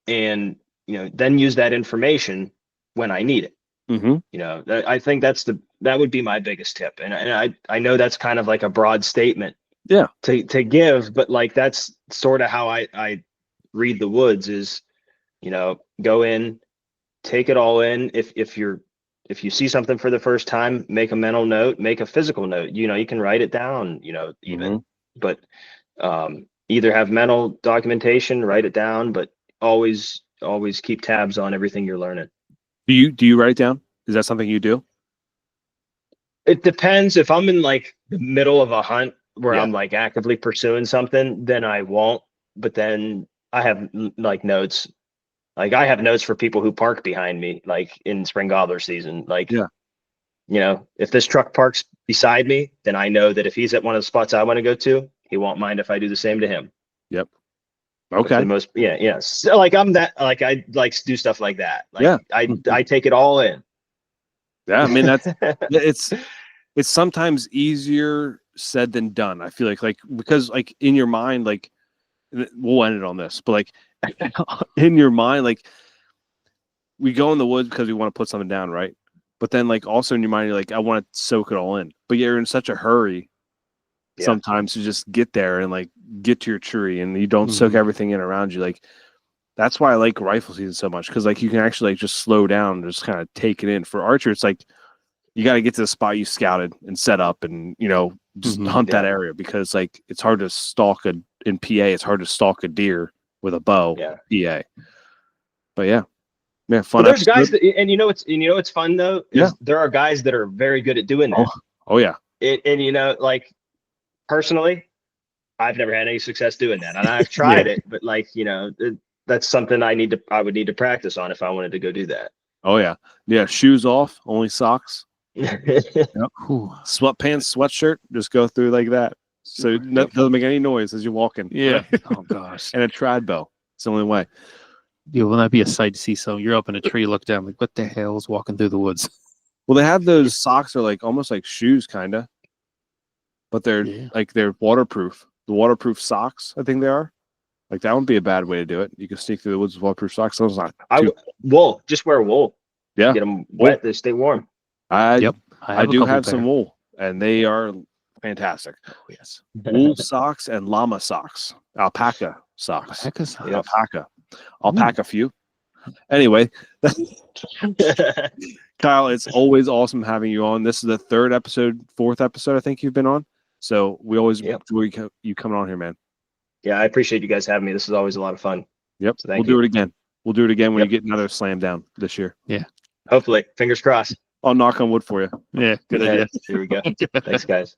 B: and, then use that information when I need it. I think that would be my biggest tip. And I know that's kind of like a broad statement to give, but like, that's sort of how I read the woods is, go in, take it all in. If you see something for the first time, make a mental note, make a physical note. You can write it down, even, but either have mental documentation, write it down, but always keep tabs on everything you're learning.
A: Do you write it down? Is that something you do?
B: It depends. If I'm in like the middle of a hunt where I'm like actively pursuing something, then I won't. But then I have like notes. Like, I have notes for people who park behind me, like in spring gobbler season. Like, if this truck parks beside me, then I know that if he's at one of the spots I want to go to, he won't mind if I do the same to him.
A: Yep. Okay.
B: For the most, yeah. So like I'm that, like I like to do stuff like that. Like
A: Yeah.
B: I take it all in.
A: Yeah, I mean that's it's sometimes easier said than done. I feel like because like in your mind, like we'll end it on this, but like in your mind, like we go in the woods because we want to put something down, right? But then like also in your mind, you're like, I want to soak it all in. But you're in such a hurry sometimes to just get there and like get to your tree, and you don't soak everything in around you. Like that's why I like rifle season so much, because like you can actually like just slow down and just kind of take it in. For archer, it's like you got to get to the spot you scouted and set up, and just hunt that area, because like it's hard to stalk in PA. It's hard to stalk a deer with a bow. PA. But yeah, fun.
B: Well, there's guys that, and it's fun though. There are guys that are very good at doing that.
A: Oh yeah.
B: Like personally, I've never had any success doing that, and I've tried it, but like that's something I would need to practice on if I wanted to go do that.
A: Oh yeah, shoes off, only socks. Sweatpants, sweatshirt, just go through like that, so it doesn't make any noise as you're walking.
C: Oh gosh.
A: And a trad bow. It's the only way.
C: It will not be a sight to see. So you're up in a tree, look down, like what the hell is walking through the woods?
A: Well, they have those socks are like almost like shoes, kind of, but they're like they're waterproof. The waterproof socks, I think they are. Like that wouldn't be a bad way to do it. You can sneak through the woods with waterproof socks. Those not
B: wool. Just wear wool.
A: Yeah,
B: get them wet. They stay warm.
A: I do have some wool, and they are fantastic.
C: Oh yes,
A: wool socks and llama socks, alpaca socks. Alpaca. I'll pack a few. Anyway, Kyle, it's always awesome having you on. This is the fourth episode I think you've been on. So we always enjoy you coming on here, man.
B: Yeah, I appreciate you guys having me. This is always a lot of fun.
A: Yep. So we'll do it again. We'll do it again when you get another slam down this year.
C: Yeah.
B: Hopefully. Fingers crossed.
A: I'll knock on wood for you.
C: Yeah. Good idea.
B: Here we go. Thanks, guys.